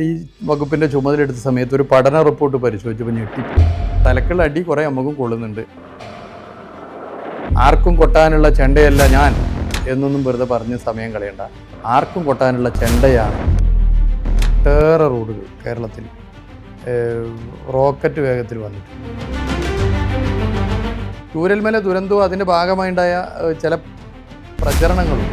ഈ വകുപ്പിൻ്റെ ചുമതലയെടുത്ത സമയത്ത് ഒരു പഠന റിപ്പോർട്ട് പരിശോധിച്ചപ്പോൾ ഞെട്ടിപ്പോയി. തലക്കുള്ള അടി കുറേ നമുക്കും കൊള്ളുന്നുണ്ട്. ആർക്കും കൊട്ടാനുള്ള ചെണ്ടയല്ല ഞാൻ എന്നൊന്നും വെറുതെ പറഞ്ഞ് സമയം കളയണ്ട. ആർക്കും കൊട്ടാനുള്ള ചെണ്ടയാണ്. ഒട്ടേറെ റോഡുകൾ കേരളത്തിൽ റോക്കറ്റ് വേഗത്തിൽ വന്നിട്ടുണ്ട്. ചൂരൽമല ദുരന്തവും അതിൻ്റെ ഭാഗമായുണ്ടായ ചില പ്രചരണങ്ങളും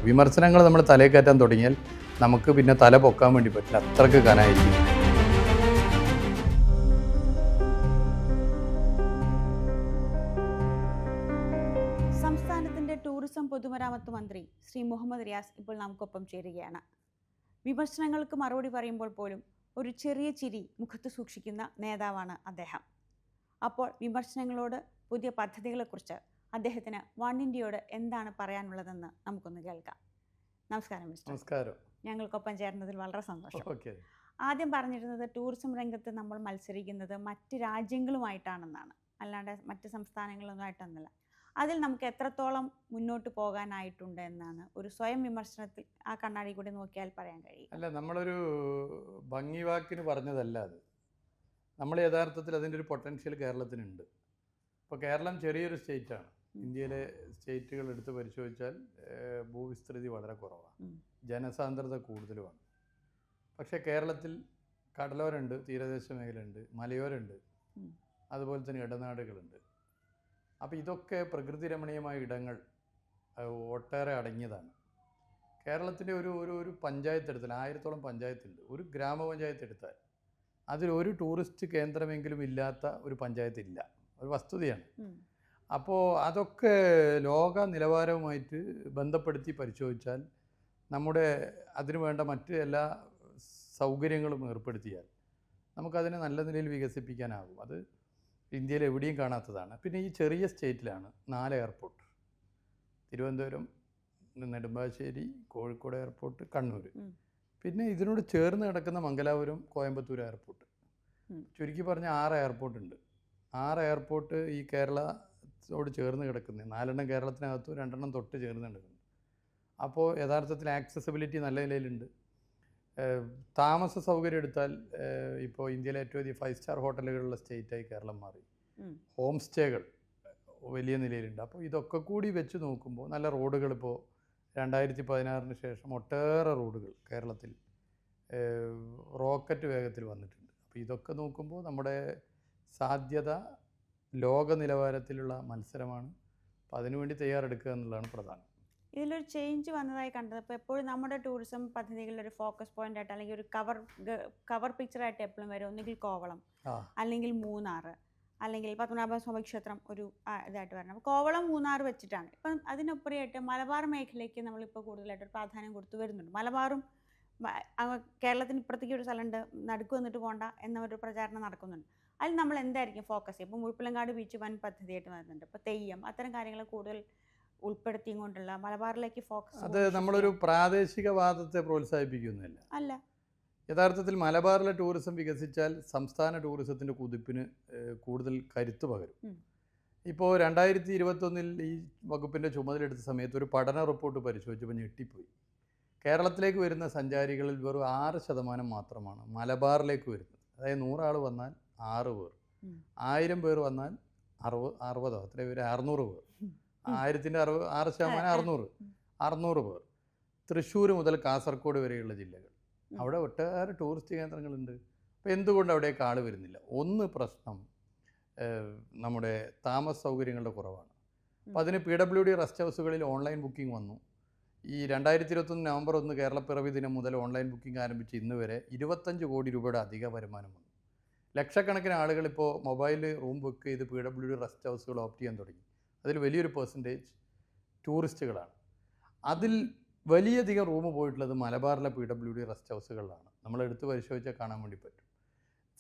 വിമർശനങ്ങൾ നമ്മൾ തലയിൽ കയറ്റാൻ തുടങ്ങിയാൽ നമുക്ക് പിന്നെ തല പൊക്കാൻ വേണ്ടി പറ്റില്ല. അത്രക്ക് കനായിരിക്കും. സംസ്ഥാനത്തിന്റെ ടൂറിസം പൊതുമരാമത്ത് മന്ത്രി ശ്രീ മുഹമ്മദ് റിയാസ് ഇപ്പോൾ നമുക്കൊപ്പം ചേരുകയാണ്. വിമർശനങ്ങൾക്ക് മറുപടി പറയുമ്പോൾ പോലും ഒരു ചെറിയ ചിരി മുഖത്ത് സൂക്ഷിക്കുന്ന നേതാവാണ് അദ്ദേഹം. അപ്പോൾ വിമർശനങ്ങളോട് പുതിയ പദ്ധതികളെക്കുറിച്ച് അദ്ദേഹത്തിന് വൺ ഇന്ത്യയോട് എന്താണ് പറയാനുള്ളതെന്ന് നമുക്കൊന്ന് കേൾക്കാം. നമസ്കാരം മിസ്റ്റർ. നമസ്കാരം. ഞങ്ങൾക്കൊപ്പം ചേർന്നതിൽ വളരെ സന്തോഷം. ഓക്കെ. ആദ്യം പറഞ്ഞിരുന്നത് ടൂറിസം രംഗത്ത് നമ്മൾ മത്സരിക്കുന്നത് മറ്റ് രാജ്യങ്ങളുമായിട്ടാണെന്നാണ്, അല്ലാണ്ട് മറ്റ് സംസ്ഥാനങ്ങളൊന്നുമായിട്ടൊന്നുമല്ല. അതിൽ നമുക്ക് എത്രത്തോളം മുന്നോട്ട് പോകാനായിട്ടുണ്ട് എന്നാണ് ഒരു സ്വയം വിമർശനത്തിൽ ആ കണ്ണാടി കൂടി നോക്കിയാൽ പറയാൻ കഴിയും. അല്ല, നമ്മളൊരു ഭംഗി വാക്കിന് പറഞ്ഞതല്ല അത്. നമ്മൾ യഥാർത്ഥത്തിൽ അതിൻ്റെ ഒരു പൊട്ടൻഷ്യൽ കേരളത്തിനുണ്ട്. ഇപ്പോൾ കേരളം ചെറിയൊരു സ്റ്റേറ്റാണ്. ഇന്ത്യയിലെ സ്റ്റേറ്റുകൾ എടുത്ത് പരിശോധിച്ചാൽ ഭൂവിസ്തൃതി വളരെ കുറവാണ്, ജനസാന്ദ്രത കൂടുതലുമാണ്. പക്ഷേ കേരളത്തിൽ കടലോരമുണ്ട്, തീരദേശ മേഖലയുണ്ട്, മലയോരമുണ്ട്, അതുപോലെ തന്നെ ഇടനാടുകളുണ്ട്. അപ്പോൾ ഇതൊക്കെ പ്രകൃതി രമണീയമായ ഇടങ്ങൾ ഒട്ടേറെ അടങ്ങിയതാണ്. കേരളത്തിൻ്റെ ഒരു പഞ്ചായത്ത് എടുത്താൽ 1000-ഓളം പഞ്ചായത്തുണ്ട്. ഒരു ഗ്രാമപഞ്ചായത്ത് എടുത്താൽ അതിലൊരു ടൂറിസ്റ്റ് കേന്ദ്രമെങ്കിലും ഇല്ലാത്ത ഒരു പഞ്ചായത്ത് ഇല്ല. ഒരു വസ്തുതയാണ്. അപ്പോൾ അതൊക്കെ ലോക നിലവാരവുമായിട്ട് ബന്ധപ്പെടുത്തി പരിശോധിച്ചാൽ നമ്മുടെ അതിനു വേണ്ട മറ്റ് എല്ലാ സൗകര്യങ്ങളും ഏർപ്പെടുത്തിയാൽ നമുക്കതിനെ നല്ല നിലയിൽ വികസിപ്പിക്കാനാകും. അത് ഇന്ത്യയിൽ എവിടെയും കാണാത്തതാണ്. പിന്നെ ഈ ചെറിയ സ്റ്റേറ്റിലാണ് 4 എയർപോർട്ട്: തിരുവനന്തപുരം, നെടുമ്പാശ്ശേരി, കോഴിക്കോട് എയർപോർട്ട്, കണ്ണൂർ. പിന്നെ ഇതിനോട് ചേർന്ന് കിടക്കുന്ന മംഗലാപുരം, കോയമ്പത്തൂർ എയർപോർട്ട്. ചുരുക്കി പറഞ്ഞ 6 എയർപോർട്ട് ഉണ്ട്. 6 എയർപോർട്ട് ഈ കേരളത്തോട് ചേർന്ന് കിടക്കുന്നത്. 4 കേരളത്തിനകത്തും 2 തൊട്ട് ചേർന്ന് കിടക്കുന്നു. അപ്പോൾ യഥാർത്ഥത്തിൽ ആക്സസിബിലിറ്റി നല്ല നിലയിലുണ്ട്. താമസ സൗകര്യം എടുത്താൽ ഇപ്പോൾ ഇന്ത്യയിലെ ഏറ്റവും അധികം 5 സ്റ്റാർ ഹോട്ടലുകളുള്ള സ്റ്റേറ്റായി കേരളം മാറി. ഹോം സ്റ്റേകൾ വലിയ നിലയിലുണ്ട്. അപ്പോൾ ഇതൊക്കെ കൂടി വെച്ച് നോക്കുമ്പോൾ നല്ല റോഡുകൾ ഇപ്പോൾ 2016 ശേഷം ഒട്ടേറെ റോഡുകൾ കേരളത്തിൽ റോക്കറ്റ് വേഗത്തിൽ വന്നിട്ടുണ്ട്. അപ്പോൾ ഇതൊക്കെ നോക്കുമ്പോൾ നമ്മുടെ സാധ്യത ലോക നിലവാരത്തിലുള്ള മത്സരമാണ്. അപ്പോൾ അതിനുവേണ്ടി തയ്യാറെടുക്കുക എന്നുള്ളതാണ് പ്രധാനം. ഇതിലൊരു ചേഞ്ച് വന്നതായി കണ്ടത്, ഇപ്പോൾ എപ്പോഴും നമ്മുടെ ടൂറിസം പദ്ധതികളിലൊരു ഫോക്കസ് പോയിന്റ് ആയിട്ട് അല്ലെങ്കിൽ ഒരു കവർ പിക്ചറായിട്ട് എപ്പോഴും വരും. ഒന്നുകിൽ കോവളം, അല്ലെങ്കിൽ മൂന്നാർ, അല്ലെങ്കിൽ പത്മനാഭസ്വാമി ക്ഷേത്രം ഒരു ഇതായിട്ട് വരണം. അപ്പോൾ കോവളം, മൂന്നാർ വെച്ചിട്ടാണ്. ഇപ്പം അതിനൊപ്പരമായിട്ട് മലബാർ മേഖലയ്ക്ക് നമ്മളിപ്പോൾ കൂടുതലായിട്ട് ഒരു പ്രാധാന്യം കൊടുത്തു വരുന്നുണ്ട്. മലബാറും കേരളത്തിന് ഇപ്പുറത്തേക്ക് ഒരു സ്ഥലമുണ്ട്, നടുക്ക് വന്നിട്ട് പോകണ്ട എന്നൊരു പ്രചാരണം നടക്കുന്നുണ്ട്. അതിൽ നമ്മൾ എന്തായിരിക്കും ഫോക്കസ് ചെയ്യും? ഇപ്പോൾ മുഴുപ്പിലങ്ങാട് ബീച്ച് വൻ പദ്ധതിയായിട്ട് വരുന്നുണ്ട്. ഇപ്പോൾ തെയ്യം, അത്തരം കാര്യങ്ങൾ കൂടുതൽ ഉൾപ്പെടുത്തിയും കൊണ്ടുള്ള മലബാറിലേക്ക് ഫോക്കസ്. അത് നമ്മളൊരു പ്രാദേശികവാദത്തെ പ്രോത്സാഹിപ്പിക്കുന്നില്ല. അല്ല, യഥാർത്ഥത്തിൽ മലബാറിലെ ടൂറിസം വികസിച്ചാൽ സംസ്ഥാന ടൂറിസത്തിൻ്റെ കുതിപ്പിന് കൂടുതൽ കരുത്ത് പകരും. ഇപ്പോൾ 2021 ഈ വകുപ്പിൻ്റെ ചുമതലയെടുത്ത സമയത്ത് ഒരു പഠന റിപ്പോർട്ട് പരിശോധിച്ചപ്പോൾ ഞെട്ടിപ്പോയി. കേരളത്തിലേക്ക് വരുന്ന സഞ്ചാരികളിൽ വെറും 6% മാത്രമാണ് മലബാറിലേക്ക് വരുന്നത്. അതായത് 100 ആൾ വന്നാൽ 6 പേർ, 1000 പേർ വന്നാൽ 60 അത്ര പേര് 600 പേർ. 1000-ൻ്റെ 6% 600 പേർ. തൃശ്ശൂർ മുതൽ കാസർഗോഡ് വരെയുള്ള ജില്ലകൾ, അവിടെ ഒട്ടേറെ ടൂറിസ്റ്റ് കേന്ദ്രങ്ങളുണ്ട്. അപ്പോൾ എന്തുകൊണ്ട് അവിടേക്ക് ആൾ വരുന്നില്ല? ഒന്ന് പ്രശ്നം നമ്മുടെ താമസ സൗകര്യങ്ങളുടെ കുറവാണ്. അപ്പോൾ അതിന് PWD റെസ്റ്റ് ഹൗസുകളിൽ ഓൺലൈൻ ബുക്കിംഗ് വന്നു. ഈ 2021 നവംബർ 1 കേരളപ്പിറവി ദിനം മുതൽ ഓൺലൈൻ ബുക്കിംഗ് ആരംഭിച്ച് ഇന്ന് വരെ 25 കോടി രൂപയുടെ അധിക വരുമാനം വന്നു. ലക്ഷക്കണക്കിന് ആളുകൾ ഇപ്പോൾ മൊബൈൽ റൂം ബുക്ക് ചെയ്ത് PWD റെസ്റ്റ് ഹൗസുകൾ ഓപ്റ്റ് ചെയ്യാൻ തുടങ്ങി. അതിൽ വലിയൊരു പെർസെൻറ്റേജ് ടൂറിസ്റ്റുകളാണ്. അതിൽ വലിയധികം റൂം പോയിട്ടുള്ളത് മലബാറിലെ PWD റെസ്റ്റ് ഹൗസുകളിലാണ്. നമ്മൾ എടുത്ത് പരിശോധിച്ചാൽ കാണാൻ വേണ്ടി പറ്റും.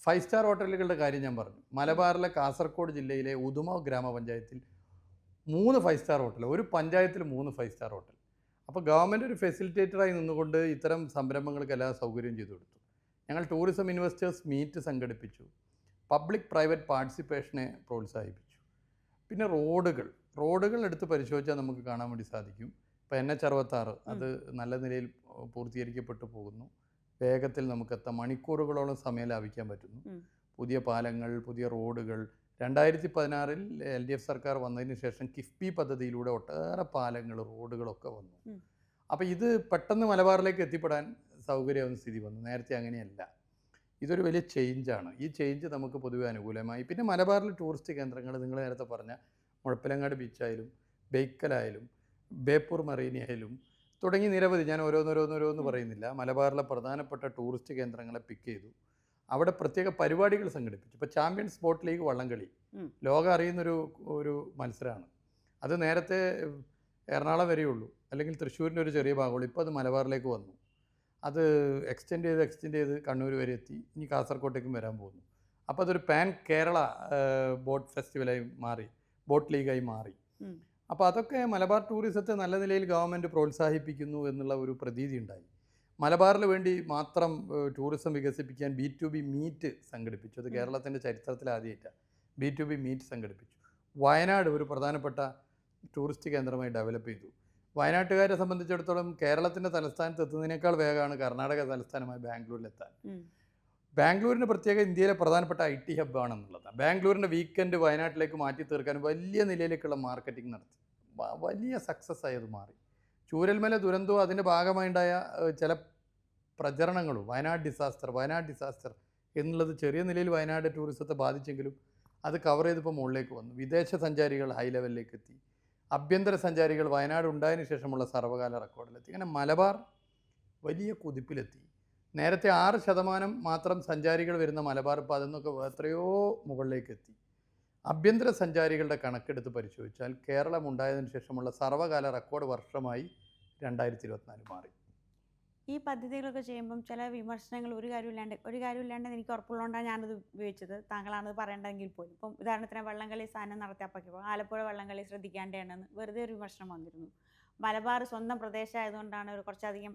5 സ്റ്റാർ ഹോട്ടലുകളുടെ കാര്യം ഞാൻ പറഞ്ഞു. മലബാറിലെ കാസർഗോഡ് ജില്ലയിലെ ഉദുമ ഗ്രാമപഞ്ചായത്തിൽ 3 5 സ്റ്റാർ ഹോട്ടൽ, ഒരു പഞ്ചായത്തിൽ 3 5 സ്റ്റാർ ഹോട്ടൽ. അപ്പോൾ ഗവൺമെൻറ് ഒരു ഫെസിലിറ്റേറ്ററായി നിന്നുകൊണ്ട് ഇത്തരം സംരംഭങ്ങൾക്ക് എല്ലാ സൗകര്യവും ചെയ്തു കൊടുത്തു. ഞങ്ങൾ ടൂറിസം ഇൻവെസ്റ്റേഴ്സ് മീറ്റ് സംഘടിപ്പിച്ചു. പബ്ലിക് പ്രൈവറ്റ് പാർട്ടിസിപ്പേഷനെ പ്രോത്സാഹിപ്പിച്ചു. പിന്നെ റോഡുകൾ എടുത്ത് പരിശോധിച്ചാൽ നമുക്ക് കാണാൻ വേണ്ടി സാധിക്കും. ഇപ്പോൾ NH 66 അത് നല്ല നിലയിൽ പൂർത്തീകരിക്കപ്പെട്ടു പോകുന്നു. വേഗത്തിൽ നമുക്കെത്താം, മണിക്കൂറുകളോളം സമയം ലാഭിക്കാൻ പറ്റുന്നു. പുതിയ പാലങ്ങൾ, പുതിയ റോഡുകൾ. 2016 LDF സർക്കാർ വന്നതിന് ശേഷം കിഫ്ബി പദ്ധതിയിലൂടെ ഒട്ടേറെ പാലങ്ങൾ, റോഡുകളൊക്കെ വന്നു. അപ്പോൾ ഇത് പെട്ടെന്ന് മലബാറിലേക്ക് എത്തിപ്പെടാൻ സൗകര്യമാവുന്ന സ്ഥിതി വന്നു. നേരത്തെ അങ്ങനെയല്ല. ഇതൊരു വലിയ ചേഞ്ചാണ്. ഈ ചേഞ്ച് നമുക്ക് പൊതുവെ അനുകൂലമായി. പിന്നെ മലബാറിൽ ടൂറിസ്റ്റ് കേന്ദ്രങ്ങൾ നിങ്ങൾ നേരത്തെ പറഞ്ഞ മുഴപ്പിലങ്ങാട് ബീച്ചായാലും ബേക്കലായാലും ബേപ്പൂർ മറീനയായാലും തുടങ്ങി നിരവധി, ഞാൻ ഓരോന്നോരോന്ന് പറയുന്നില്ല, മലബാറിലെ പ്രധാനപ്പെട്ട ടൂറിസ്റ്റ് കേന്ദ്രങ്ങളെ പിക്ക് ചെയ്തു. അവിടെ പ്രത്യേക പരിപാടികൾ സംഘടിപ്പിച്ചു. ഇപ്പോൾ ചാമ്പ്യൻസ് ബോട്ട് ലീഗ് വള്ളംകളി ലോകം അറിയുന്നൊരു മത്സരമാണ്. അത് നേരത്തെ എറണാകുളം വരെയുള്ളൂ, അല്ലെങ്കിൽ തൃശ്ശൂരിൻ്റെ ഒരു ചെറിയ ഭാഗമുള്ളൂ. ഇപ്പോൾ അത് മലബാറിലേക്ക് വന്നു. അത് എക്സ്റ്റെൻഡ് ചെയ്ത് കണ്ണൂർ വരെ എത്തി. ഇനി കാസർഗോട്ടേക്കും വരാൻ പോകുന്നു. അപ്പോൾ അതൊരു പാൻ കേരള ബോട്ട് ഫെസ്റ്റിവലായി മാറി, ബോട്ട് ലീഗായി മാറി. അപ്പോൾ അതൊക്കെ മലബാർ ടൂറിസത്തെ നല്ല നിലയിൽ ഗവൺമെൻറ് പ്രോത്സാഹിപ്പിക്കുന്നു എന്നുള്ള ഒരു പ്രതീതി ഉണ്ടായി. മലബാറിന് വേണ്ടി മാത്രം ടൂറിസം വികസിപ്പിക്കാൻ B2B മീറ്റ് സംഘടിപ്പിച്ചു. അത് കേരളത്തിൻ്റെ ചരിത്രത്തിൽ ആദ്യമായിട്ടാണ് B2B മീറ്റ് സംഘടിപ്പിച്ചു. വയനാട് ഒരു പ്രധാനപ്പെട്ട ടൂറിസ്റ്റ് കേന്ദ്രമായി ഡെവലപ്പ് ചെയ്തു. വയനാട്ടുകാരെ സംബന്ധിച്ചിടത്തോളം കേരളത്തിൻ്റെ തലസ്ഥാനത്ത് എത്തുന്നതിനേക്കാൾ വേഗമാണ് കർണാടക തലസ്ഥാനമായ ബാംഗ്ലൂരിലെത്താൻ. ബാംഗ്ലൂരിന് പ്രത്യേക ഇന്ത്യയിലെ പ്രധാനപ്പെട്ട IT ഹബ്ബാണെന്നുള്ളതാണ്. ബാംഗ്ലൂരിൻ്റെ വീക്കെൻഡ് വയനാട്ടിലേക്ക് മാറ്റി തീർക്കാൻ വലിയ നിലയിലേക്കുള്ള മാർക്കറ്റിംഗ് നടത്തി. വലിയ സക്സസ് ആയി അത് മാറി. ചൂരൽമല ദുരന്തവും അതിൻ്റെ ഭാഗമായുണ്ടായ ചില പ്രചരണങ്ങളും വയനാട് ഡിസാസ്റ്റർ എന്നുള്ളത് ചെറിയ നിലയിൽ വയനാട് ടൂറിസത്തെ ബാധിച്ചെങ്കിലും അത് കവർ ചെയ്തപ്പോൾ മുകളിലേക്ക് വന്നു. വിദേശ സഞ്ചാരികൾ ഹൈ ലെവലിലേക്ക് എത്തി. ആഭ്യന്തര സഞ്ചാരികൾ വയനാട് ഉണ്ടായതിനു ശേഷമുള്ള സർവ്വകാല റെക്കോർഡിലെത്തി. അങ്ങനെ മലബാർ വലിയ കുതിപ്പിലെത്തി. നേരത്തെ 6% മാത്രം സഞ്ചാരികൾ വരുന്ന മലബാർ ഇപ്പോൾ അതിന്നൊക്കെ എത്രയോ മുകളിലേക്ക് എത്തി. ആഭ്യന്തര സഞ്ചാരികളുടെ കണക്കെടുത്ത് പരിശോധിച്ചാൽ കേരളം ഉണ്ടായതിനു ശേഷമുള്ള സർവ്വകാല റെക്കോർഡ് വർഷമായി 2024 മാറി. ഈ പദ്ധതികളൊക്കെ ചെയ്യുമ്പം ചില വിമർശനങ്ങൾ ഒരു കാര്യമില്ലാണ്ട് എനിക്ക് ഉറപ്പുള്ളതുകൊണ്ടാണ് ഞാനത് ഉപയോഗിച്ചത്. താങ്കളാണത് പറയേണ്ടതെങ്കിൽ പോലും. ഇപ്പം ഉദാഹരണത്തിന് വള്ളംകളി സാധനം നടത്തിയപ്പോൾ ആലപ്പുഴ വള്ളംകളി ശ്രദ്ധിക്കാണ്ടേണ്ടെന്ന് വെറുതെ ഒരു വിമർശനം വന്നിരുന്നു. മലബാർ സ്വന്തം പ്രദേശമായതുകൊണ്ടാണ് കുറച്ചധികം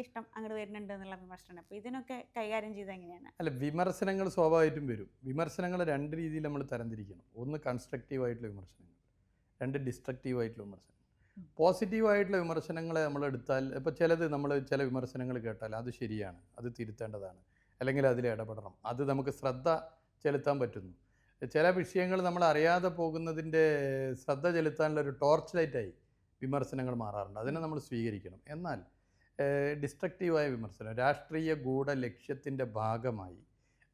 ഇഷ്ടം അങ്ങോട്ട് വരുന്നുണ്ട് എന്നുള്ള വിമർശനം. അപ്പോൾ ഇതിനൊക്കെ കൈകാര്യം ചെയ്ത് എങ്ങനെയാണ്? അല്ല, വിമർശനങ്ങൾ സ്വാഭാവികമായിട്ടും വരും. വിമർശനങ്ങൾ 2 രീതിയിൽ നമ്മൾ തരംതിരിക്കണം. ഒന്ന് കൺസ്ട്രക്റ്റീവായിട്ടുള്ള വിമർശനങ്ങൾ, 2 ഡിസ്ട്രക്റ്റീവായിട്ടുള്ള വിമർശനങ്ങൾ. പോസിറ്റീവായിട്ടുള്ള വിമർശനങ്ങളെ നമ്മൾ എടുത്താൽ, ഇപ്പോൾ ചില വിമർശനങ്ങൾ കേട്ടാൽ അത് ശരിയാണ്, അത് തിരുത്തേണ്ടതാണ്, അല്ലെങ്കിൽ അതിൽ ഇടപെടണം, അത് നമുക്ക് ശ്രദ്ധ ചെലുത്താൻ പറ്റുന്നു. ചില വിഷയങ്ങൾ നമ്മൾ അറിയാതെ പോകുന്നതിൻ്റെ ശ്രദ്ധ ചെലുത്താനുള്ള ഒരു ടോർച്ച് ലൈറ്റായി വിമർശനങ്ങൾ മാറാറുണ്ട്. അതിനെ നമ്മൾ സ്വീകരിക്കണം. എന്നാൽ ഡിസ്ട്രക്റ്റീവായ വിമർശനം, രാഷ്ട്രീയ ഗൂഢ ലക്ഷ്യത്തിൻ്റെ ഭാഗമായി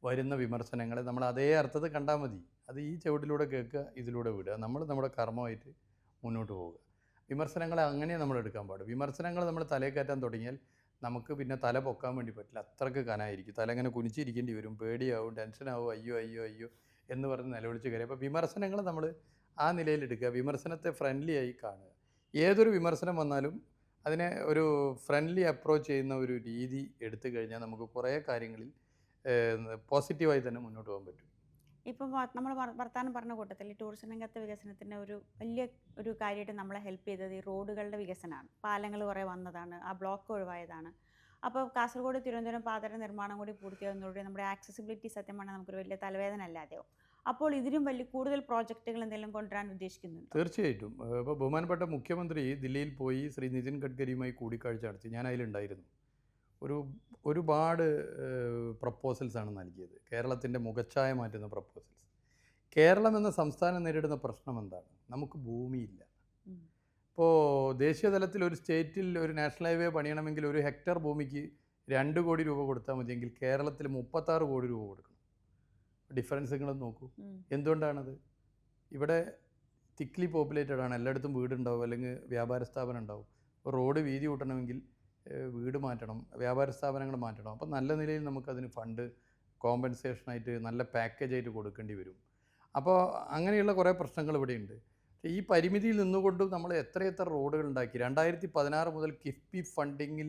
വരുന്ന വിമർശനങ്ങളെ നമ്മൾ അതേ അർത്ഥത്തിൽ കണ്ടാൽ മതി. അത് ഈ ചുവട്ടിലൂടെ കേൾക്കുക, ഇതിലൂടെ വിടുക, നമ്മുടെ കർമ്മമായിട്ട് മുന്നോട്ട് പോവുക. വിമർശനങ്ങളെ അങ്ങനെ നമ്മൾ എടുക്കാൻ പാടും. വിമർശനങ്ങൾ നമ്മൾ തലയിൽ കയറ്റാൻ തുടങ്ങിയാൽ നമുക്ക് പിന്നെ തല പൊക്കാൻ വേണ്ടി പറ്റില്ല. അത്രയ്ക്ക് കനായിരിക്കും. തല ഇങ്ങനെ കുനിച്ചിരിക്കേണ്ടി വരും, പേടിയാവും, ടെൻഷനാവും, അയ്യോ എന്ന് പറഞ്ഞ് നിലവിളിച്ച് കയറി. അപ്പോൾ വിമർശനങ്ങൾ നമ്മൾ ആ നിലയിലെടുക്കുക, വിമർശനത്തെ ഫ്രണ്ട്ലി ആയി കാണുക. ഏതൊരു വിമർശനം വന്നാലും അതിനെ ഒരു ഫ്രണ്ട്ലി അപ്രോച്ച് ചെയ്യുന്ന ഒരു രീതി എടുത്തു കഴിഞ്ഞാൽ നമുക്ക് കുറേ കാര്യങ്ങളിൽ പോസിറ്റീവായി തന്നെ മുന്നോട്ട് പോകാൻ പറ്റും. ഇപ്പം നമ്മൾ വർത്തമാനം പറഞ്ഞ കൂട്ടത്തിൽ ഈ ടൂറിസം രംഗത്തെ വികസനത്തിൻ്റെ ഒരു കാര്യമായിട്ട് നമ്മളെ ഹെൽപ്പ് ചെയ്തത് ഈ റോഡുകളുടെ വികസനമാണ്. പാലങ്ങൾ കുറേ വന്നതാണ്, ആ ബ്ലോക്ക് ഒഴിവായതാണ്. അപ്പോൾ കാസർഗോഡ് തിരുവനന്തപുരം പാതയുടെ നിർമ്മാണം കൂടി പൂർത്തിയാകുന്നതോടെ നമ്മുടെ ആക്സസിബിലിറ്റി സത്യം പറഞ്ഞാൽ നമുക്കൊരു വലിയ തലവേദന അല്ലാതെയോ. അപ്പോൾ ഇതിലും കൂടുതൽ പ്രോജക്റ്റുകൾ എന്തെങ്കിലും കൊണ്ടുവരാൻ ഉദ്ദേശിക്കുന്നുണ്ട്? തീർച്ചയായിട്ടും. ഇപ്പോൾ ബഹുമാനപ്പെട്ട മുഖ്യമന്ത്രി ദില്ലിയിൽ പോയി ശ്രീ നിതിൻ ഗഡ്കരിയുമായി കൂടിക്കാഴ്ച നടത്തി. ഞാൻ അതിലുണ്ടായിരുന്നു. ഒരുപാട് പ്രപ്പോസൽസാണ് നൽകിയത്, കേരളത്തിൻ്റെ മുഖച്ഛായ മാറ്റുന്ന പ്രപ്പോസൽസ്. കേരളം എന്ന സംസ്ഥാനം നേരിടുന്ന പ്രശ്നം എന്താണ്? നമുക്ക് ഭൂമിയില്ല. ഇപ്പോൾ ദേശീയ തലത്തിൽ ഒരു സ്റ്റേറ്റിൽ ഒരു നാഷണൽ ഹൈവേ പണിയണമെങ്കിൽ 1 ഹെക്ടർ ഭൂമിക്ക് 2 കോടി രൂപ കൊടുത്താൽ മതിയെങ്കിൽ കേരളത്തിൽ 36 കോടി രൂപ കൊടുക്കണം. ഡിഫറൻസ് നിങ്ങൾ നോക്കൂ. എന്തുകൊണ്ടാണത്? ഇവിടെ തിക്ലി പോപ്പുലേറ്റഡ് ആണ്, എല്ലായിടത്തും വീടുണ്ടാവും, അല്ലെങ്കിൽ വ്യാപാര സ്ഥാപനം ഉണ്ടാവും. റോഡ് വീതി കൂട്ടണമെങ്കിൽ വീട് മാറ്റണം, വ്യാപാര സ്ഥാപനങ്ങൾ മാറ്റണം. അപ്പോൾ നല്ല നിലയിൽ നമുക്കതിന് ഫണ്ട് കോമ്പൻസേഷനായിട്ട് നല്ല പാക്കേജായിട്ട് കൊടുക്കേണ്ടി വരും. അപ്പോൾ അങ്ങനെയുള്ള കുറേ പ്രശ്നങ്ങൾ ഇവിടെയുണ്ട്. ഈ പരിമിതിയിൽ നിന്നുകൊണ്ട് നമ്മൾ എത്രയെത്ര റോഡുകൾ ഉണ്ടാക്കി. 2016 മുതൽ കിഫ്ബി ഫണ്ടിങ്ങിൽ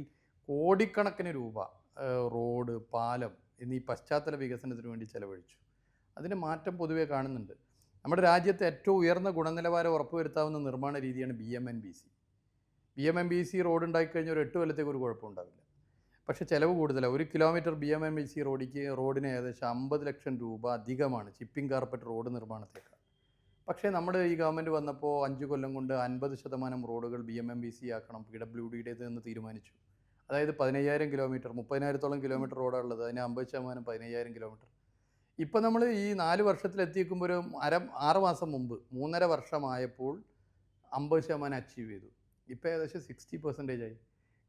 കോടിക്കണക്കിന് രൂപ റോഡ്, പാലം എന്നീ പശ്ചാത്തല വികസനത്തിന് വേണ്ടി ചെലവഴിച്ചു. അതിന് മാറ്റം പൊതുവെ കാണുന്നുണ്ട്. നമ്മുടെ രാജ്യത്തെ ഏറ്റവും ഉയർന്ന ഗുണനിലവാരം ഉറപ്പുവരുത്താവുന്ന നിർമ്മാണ രീതിയാണ് BMMBC റോഡ് ഉണ്ടായിക്കഴിഞ്ഞാൽ ഒരു 8 കൊല്ലത്തേക്ക് ഒരു കുഴപ്പമുണ്ടാവില്ല. പക്ഷേ ചിലവ് കൂടുതലാണ്. 1 കിലോമീറ്റർ BMMBC റോഡിന് ഏകദേശം 50 ലക്ഷം രൂപ അധികമാണ് ചിപ്പിംഗ് കാർപ്പറ്റ് റോഡ് നിർമ്മാണത്തേക്കാൾ. പക്ഷേ നമ്മുടെ ഈ ഗവൺമെൻറ് വന്നപ്പോൾ 5 കൊല്ലം കൊണ്ട് 50% റോഡുകൾ BMMBC ആക്കണം, PWDയുടേത് എന്ന് തീരുമാനിച്ചു. അതായത് 15,000 കിലോമീറ്റർ, 30,000-ഓളം കിലോമീറ്റർ റോഡാണ് ഉള്ളത്. അതിന് 50% 15,000 കിലോമീറ്റർ. ഇപ്പം നമ്മൾ ഈ 4 വർഷത്തിലെത്തിക്കുമ്പോൾ ഒരു 6 മാസം മുമ്പ് 3.5 വർഷമായപ്പോൾ 50% അച്ചീവ് ചെയ്തു. ഇപ്പോൾ ഏകദേശം 60% ആയി.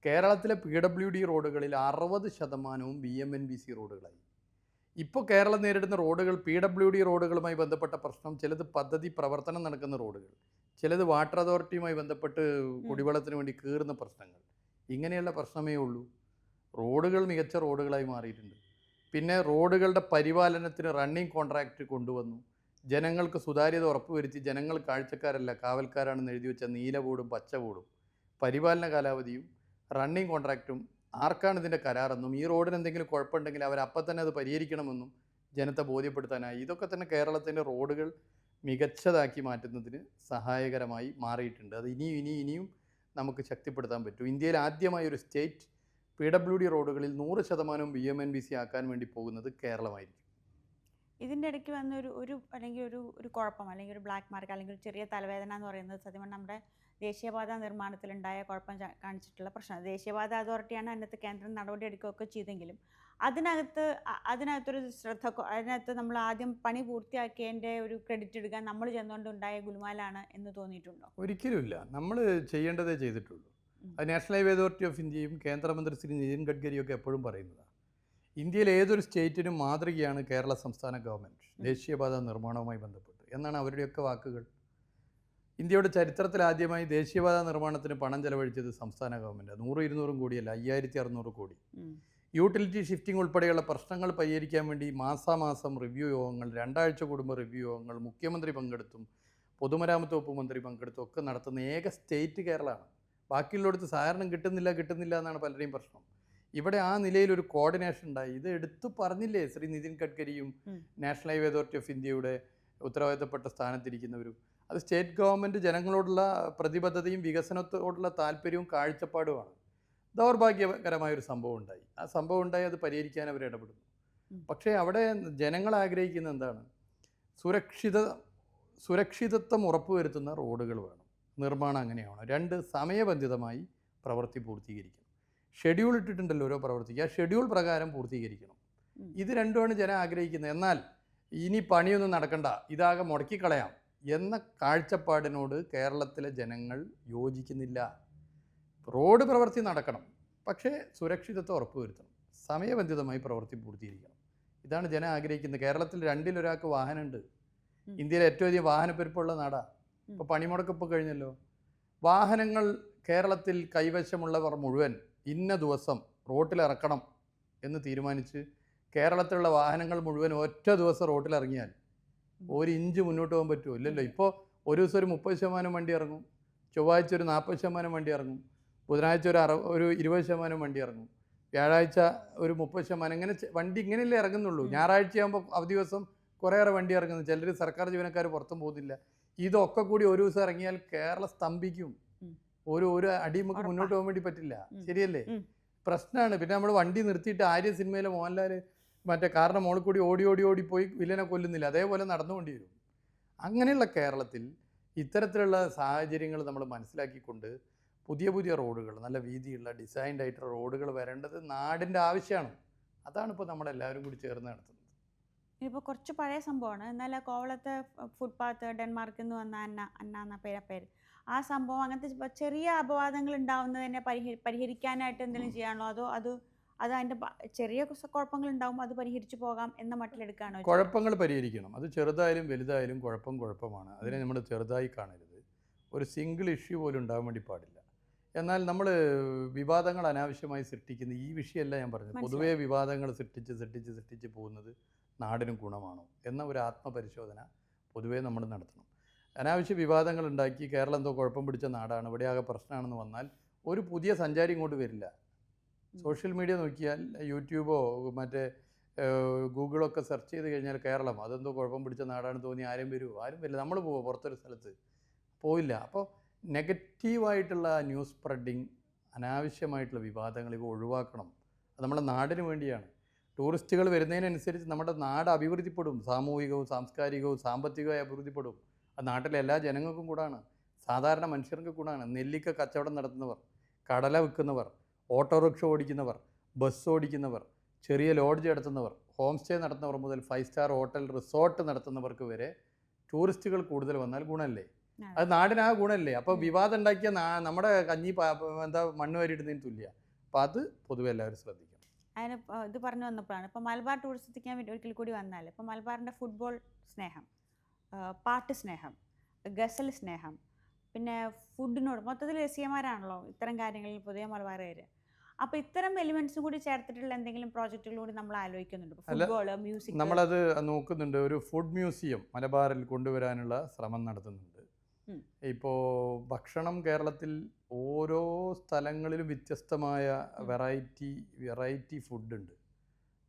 കേരളത്തിലെ PWD റോഡുകളിൽ 60% BMNBC റോഡുകളായി. ഇപ്പോൾ കേരളം നേരിടുന്ന റോഡുകൾ PWD റോഡുകളുമായി ബന്ധപ്പെട്ട പ്രശ്നം, ചിലത് പദ്ധതി പ്രവർത്തനം നടക്കുന്ന റോഡുകൾ, ചിലത് വാട്ടർ അതോറിറ്റിയുമായി ബന്ധപ്പെട്ട് കുടിവെള്ളത്തിന് വേണ്ടി കീറുന്ന പ്രശ്നങ്ങൾ, ഇങ്ങനെയുള്ള പ്രശ്നമേ ഉള്ളൂ. റോഡുകൾ മികച്ച റോഡുകളായി മാറിയിട്ടുണ്ട്. പിന്നെ റോഡുകളുടെ പരിപാലനത്തിന് റണ്ണിങ് കോൺട്രാക്റ്റ് കൊണ്ടുവന്നു. ജനങ്ങൾക്ക് സുതാര്യത ഉറപ്പുവരുത്തി. ജനങ്ങൾ കാഴ്ചക്കാരല്ല കാവൽക്കാരാണെന്ന് എഴുതി വെച്ച നീല ബോർഡും പച്ച ബോർഡും പരിപാലന കാലാവധിയും റണ്ണിങ് കോൺട്രാക്റ്റും ആർക്കാണ് ഇതിൻ്റെ കരാറെന്നും ഈ റോഡിന് എന്തെങ്കിലും കുഴപ്പമുണ്ടെങ്കിൽ അവരപ്പം തന്നെ അത് പരിഹരിക്കണമെന്നും ജനത്തെ ബോധ്യപ്പെടുത്താനായി. ഇതൊക്കെ തന്നെ കേരളത്തിൻ്റെ റോഡുകൾ മികച്ചതാക്കി മാറ്റുന്നതിന് സഹായകരമായി മാറിയിട്ടുണ്ട്. അത് ഇനിയും നമുക്ക് ശക്തിപ്പെടുത്താൻ പറ്റും. ഇന്ത്യയിൽ ആദ്യമായി ഒരു സ്റ്റേറ്റ് PWD റോഡുകളിൽ 100% BMNBC ആക്കാൻ വേണ്ടി പോകുന്നത് കേരളമായിരിക്കും. ഇതിൻ്റെ ഇടയ്ക്ക് വന്ന അല്ലെങ്കിൽ ഒരു കുഴപ്പം, അല്ലെങ്കിൽ ഒരു ബ്ലാക്ക് മാർക്ക്, അല്ലെങ്കിൽ ഒരു ചെറിയ തലവേദന എന്ന് പറയുന്നത് സത്യം പറഞ്ഞാൽ നമ്മുടെ ദേശീയപാത നിർമ്മാണത്തിലുണ്ടായ കുഴപ്പം കാണിച്ചിട്ടുള്ള പ്രശ്നമാണ്. ദേശീയപാത അതോറിറ്റിയാണ് അതിനകത്ത് കേന്ദ്രം നടപടി എടുക്കുകയൊക്കെ ചെയ്തെങ്കിലും അതിനകത്തൊരു അതിനകത്ത് നമ്മൾ ആദ്യം പണി പൂർത്തിയാക്കിയതിൻ്റെ ഒരു ക്രെഡിറ്റ് എടുക്കാൻ നമ്മൾ ചെന്നുകൊണ്ടുണ്ടായ ഗുലുമാലാണ് എന്ന് തോന്നിയിട്ടുണ്ടോ? ഒരിക്കലുമില്ല. നമ്മൾ ചെയ്യേണ്ടതേ ചെയ്തിട്ടുള്ളൂ. അത് നാഷണൽ ഹൈവേ അതോറിറ്റി ഓഫ് ഇന്ത്യയും കേന്ദ്രമന്ത്രി ശ്രീ നിതിൻ ഗഡ്കരിയൊക്കെ എപ്പോഴും പറയുന്നതാണ്. ഇന്ത്യയിലെ ഏതൊരു സ്റ്റേറ്റിനും മാതൃകയാണ് കേരള സംസ്ഥാന ഗവൺമെൻറ് ദേശീയപാത നിർമ്മാണവുമായി ബന്ധപ്പെട്ട് എന്നാണ് അവരുടെയൊക്കെ വാക്കുകൾ. ഇന്ത്യയുടെ ചരിത്രത്തിൽ ആദ്യമായി ദേശീയപാത നിർമ്മാണത്തിന് പണം ചെലവഴിച്ചത് സംസ്ഥാന ഗവൺമെൻറ്. 100-200 കോടിയല്ല, 5,600 കോടി. യൂട്ടിലിറ്റി ഷിഫ്റ്റിംഗ് ഉൾപ്പെടെയുള്ള പ്രശ്നങ്ങൾ പരിഹരിക്കാൻ വേണ്ടി മാസാമാസം റിവ്യൂ യോഗങ്ങൾ, 2 ആഴ്ച കൂടുമ്പോൾ റിവ്യൂ യോഗങ്ങൾ മുഖ്യമന്ത്രി പങ്കെടുത്തും പൊതുമരാമത്ത് വകുപ്പ് മന്ത്രി പങ്കെടുത്തും ഒക്കെ നടത്തുന്ന ഏക സ്റ്റേറ്റ് കേരളമാണ്. ബാക്കിയുള്ളിടത്ത് സഹകരണം കിട്ടുന്നില്ല എന്നാണ് പലരുടെയും പ്രശ്നം. ഇവിടെ ആ നിലയിൽ ഒരു കോർഡിനേഷൻ ഉണ്ടായി. ഇത് എടുത്തു പറഞ്ഞില്ലേ ശ്രീ നിതിൻ ഗഡ്കരിയും നാഷണൽ ഹൈവേ അതോറിറ്റി ഓഫ് ഇന്ത്യയുടെ ഉത്തരവാദിത്തപ്പെട്ട സ്ഥാനത്തിരിക്കുന്നവരും. അത് സ്റ്റേറ്റ് ഗവൺമെൻറ് ജനങ്ങളോടുള്ള പ്രതിബദ്ധതയും വികസനത്തോടുള്ള താല്പര്യവും കാഴ്ചപ്പാടുമാണ്. ദൗർഭാഗ്യകരമായൊരു സംഭവം ഉണ്ടായി. ആ സംഭവം ഉണ്ടായി, അത് പരിഹരിക്കാൻ അവർ ഇടപെടുന്നു. പക്ഷേ അവിടെ ജനങ്ങൾ ആഗ്രഹിക്കുന്ന എന്താണ്? സുരക്ഷിതത്വം ഉറപ്പുവരുത്തുന്ന റോഡുകൾ വേണം. നിർമ്മാണം അങ്ങനെയാണ്. 2, സമയബന്ധിതമായി പ്രവൃത്തി പൂർത്തീകരിക്കണം. ഷെഡ്യൂൾ ഇട്ടിട്ടുണ്ടല്ലോ ഓരോ പ്രവൃത്തിക്ക്, ആ ഷെഡ്യൂൾ പ്രകാരം പൂർത്തീകരിക്കണം. ഇത് രണ്ടുമാണ് ജനം ആഗ്രഹിക്കുന്നത്. എന്നാൽ ഇനി പണിയൊന്നും നടക്കണ്ട, ഇതാകെ മുടക്കിക്കളയാം എന്ന കാഴ്ചപ്പാടിനോട് കേരളത്തിലെ ജനങ്ങൾ യോജിക്കുന്നില്ല. റോഡ് പ്രവൃത്തി നടക്കണം, പക്ഷേ സുരക്ഷിതത്വം ഉറപ്പുവരുത്തണം, സമയബന്ധിതമായി പ്രവൃത്തി പൂർത്തീകരിക്കണം. ഇതാണ് ജനം ആഗ്രഹിക്കുന്നത്. കേരളത്തിൽ 2-ൽ 1 വാഹനമുണ്ട്. ഇന്ത്യയിലെ ഏറ്റവും അധികം വാഹനപ്പെരുപ്പമുള്ള നാടാണ്. ഇപ്പോൾ പണിമുടക്ക് ഇപ്പോൾ കഴിഞ്ഞല്ലോ. വാഹനങ്ങൾ കേരളത്തിൽ കൈവശമുള്ളവർ മുഴുവൻ ഇന്ന ദിവസം റോട്ടിലിറക്കണം എന്ന് തീരുമാനിച്ച് കേരളത്തിലുള്ള വാഹനങ്ങൾ മുഴുവൻ ഒറ്റ ദിവസം റോട്ടിലിറങ്ങിയാൽ 1 ഇഞ്ച് മുന്നോട്ട് പോകാൻ പറ്റുമോ? ഇല്ലല്ലോ. ഇപ്പോൾ ഒരു ദിവസം ഒരു 30% വണ്ടി ഇറങ്ങും, ചൊവ്വാഴ്ച ഒരു 40% വണ്ടി ഇറങ്ങും, ബുധനാഴ്ച ഒരു 20% വണ്ടി ഇറങ്ങും, വ്യാഴാഴ്ച ഒരു 30%. ഇങ്ങനെ വണ്ടി ഇങ്ങനെയല്ലേ ഇറങ്ങുന്നുള്ളൂ. ഞായറാഴ്ചയാകുമ്പോൾ അവധി ദിവസം കുറേയേറെ വണ്ടി ഇറങ്ങുന്നു. ചിലർ സർക്കാർ ജീവനക്കാർ പുറത്തും പോകുന്നില്ല. ഇതൊക്കെ കൂടി ഒരു ദിവസം ഇറങ്ങിയാൽ കേരളം സ്തംഭിക്കും. ഒരു അടിമുക്ക് മുന്നോട്ട് പോകാൻ വേണ്ടി പറ്റില്ല. ശരിയല്ലേ? പ്രശ്നമാണ്. പിന്നെ നമ്മൾ വണ്ടി നിർത്തിയിട്ട് ആര്യ സിനിമയിലെ മോഹൻലാൽ മറ്റേ കാറിൻ്റെ മുകളിൽ കൂടി ഓടി പോയി വില്ലനെ കൊല്ലുന്നില്ല, അതേപോലെ നടന്നുകൊണ്ടി വരും. അങ്ങനെയുള്ള കേരളത്തിൽ ഇത്തരത്തിലുള്ള സാഹചര്യങ്ങൾ നമ്മൾ മനസ്സിലാക്കിക്കൊണ്ട് പുതിയ റോഡുകൾ, നല്ല വീതിയുള്ള ഡിസൈൻഡ് ആയിട്ടുള്ള റോഡുകൾ വരേണ്ടത് നാടിൻ്റെ ആവശ്യമാണ്. അതാണ് ഇപ്പോൾ നമ്മളെല്ലാവരും കൂടി ചേർന്ന് നടത്തുന്നത്. ഇപ്പോൾ കുറച്ച് പഴയ സംഭവമാണ്. എന്നാൽ കോവളത്തെ ഫുട്പാത്ത് ഡെൻമാർക്കിൽ നിന്ന് വന്ന അന്ന എന്ന പേര് ആ സംഭവം, അങ്ങനത്തെ ചെറിയ അപവാദങ്ങൾ ഉണ്ടാവുന്നതിനെ പരിഹരിക്കാനായിട്ട് എന്തെങ്കിലും ചെയ്യാണോ? അതോ അത് അതിൻ്റെ ചെറിയ കുഴപ്പങ്ങൾ ഉണ്ടാവും, അത് പരിഹരിച്ചു പോകാം എന്ന മട്ടിലെടുക്കുകയാണോ? കുഴപ്പങ്ങൾ പരിഹരിക്കണം. അത് ചെറുതായാലും വലുതായാലും കുഴപ്പമാണ്. അതിനെ നമ്മൾ ചെറുതായി കാണരുത്. ഒരു സിംഗിൾ ഇഷ്യൂ പോലും ഉണ്ടാകാൻ വേണ്ടി പാടില്ല. എന്നാൽ നമ്മൾ വിവാദങ്ങൾ അനാവശ്യമായി സൃഷ്ടിക്കുന്ന ഈ വിഷയമല്ല ഞാൻ പറഞ്ഞത്. പൊതുവേ വിവാദങ്ങൾ സൃഷ്ടിച്ച് പോകുന്നത് നാടിനും ഗുണമാണോ എന്ന ഒരു ആത്മപരിശോധന പൊതുവേ നമ്മൾ നടത്തണം. അനാവശ്യ വിവാദങ്ങൾ ഉണ്ടാക്കി കേരളം എന്തോ കുഴപ്പം പിടിച്ച നാടാണ്, ഇവിടെയാകെ പ്രശ്നമാണെന്ന് വന്നാൽ ഒരു പുതിയ സഞ്ചാരി ഇങ്ങോട്ട് വരില്ല. സോഷ്യൽ മീഡിയ നോക്കിയാൽ, യൂട്യൂബോ മറ്റേ ഗൂഗിളൊക്കെ സെർച്ച് ചെയ്ത് കഴിഞ്ഞാൽ കേരളം അതെന്തോ കുഴപ്പം പിടിച്ച നാടാണെന്ന് തോന്നി ആരും വരില്ല. നമ്മൾ പോവോ പുറത്തൊരു സ്ഥലത്ത്? പോയില്ല. അപ്പോൾ നെഗറ്റീവായിട്ടുള്ള ന്യൂസ് സ്പ്രെഡിങ്, അനാവശ്യമായിട്ടുള്ള വിവാദങ്ങൾ ഇവ ഒഴിവാക്കണം. അത് നമ്മുടെ നാടിന് വേണ്ടിയാണ്. ടൂറിസ്റ്റുകൾ വരുന്നതിനനുസരിച്ച് നമ്മുടെ നാട് അഭിവൃദ്ധിപ്പെടും. സാമൂഹികവും സാംസ്കാരികവും സാമ്പത്തികമായി അഭിവൃദ്ധിപ്പെടും. അത് നാട്ടിലെ എല്ലാ ജനങ്ങൾക്കും കൂടാണ്, സാധാരണ മനുഷ്യർക്ക് കൂടാണ്. നെല്ലിക്ക കച്ചവടം നടത്തുന്നവർ, കടല വിൽക്കുന്നവർ, ഓട്ടോറിക്ഷ ഓടിക്കുന്നവർ, ബസ് ഓടിക്കുന്നവർ, ചെറിയ ലോഡ്ജ് നടത്തുന്നവർ, ഹോം സ്റ്റേ നടത്തുന്നവർ മുതൽ 5 സ്റ്റാർ ഹോട്ടൽ റിസോർട്ട് നടത്തുന്നവർക്ക് വരെ ടൂറിസ്റ്റുകൾ കൂടുതൽ വന്നാൽ ഗുണമല്ലേ? അത് നാടിനാ ഗുണമല്ലേ? അപ്പോൾ വിവാദം ഉണ്ടാക്കിയ നമ്മുടെ കഞ്ഞി എന്താ മണ്ണ് വാരിയിടുന്നതിന് തുല്യ. അപ്പോൾ അത് പൊതുവെ എല്ലാവരും ശ്രദ്ധിക്കണം. അതിന് ഇത് പറഞ്ഞു വന്നപ്പോഴാണ് ഇപ്പോൾ മലബാർ ടൂറിസത്തിക്കാൻ വേണ്ടി ഒരിക്കൽ കൂടി വന്നാൽ ഇപ്പോൾ മലബാറിൻ്റെ ഫുട്ബോൾ സ്നേഹം, പാട്ട് സ്നേഹം, ഗസൽ സ്നേഹം, പിന്നെ ഫുഡിനോട് മൊത്തത്തിൽ രസികന്മാരാണല്ലോ ഇത്തരം കാര്യങ്ങളിൽ പൊതുവെ മലബാറുകാർ. അപ്പോൾ ഇത്തരം എലിമെന്റ്സും കൂടി ചേർത്തിട്ടുള്ള എന്തെങ്കിലും പ്രോജക്റ്റുകൾ കൂടി നമ്മൾ ആലോചിക്കുന്നുണ്ട്. ഫുട്ബോൾ, മ്യൂസിക്, നമ്മളത് നോക്കുന്നുണ്ട്. ഒരു ഫുഡ് മ്യൂസിയം മലബാറിൽ കൊണ്ടുവരാനുള്ള ശ്രമം നടത്തുന്നുണ്ട്. ഇപ്പോൾ ഭക്ഷണം കേരളത്തിൽ ഓരോ സ്ഥലങ്ങളിലും വ്യത്യസ്തമായ വെറൈറ്റി ഫുഡുണ്ട്.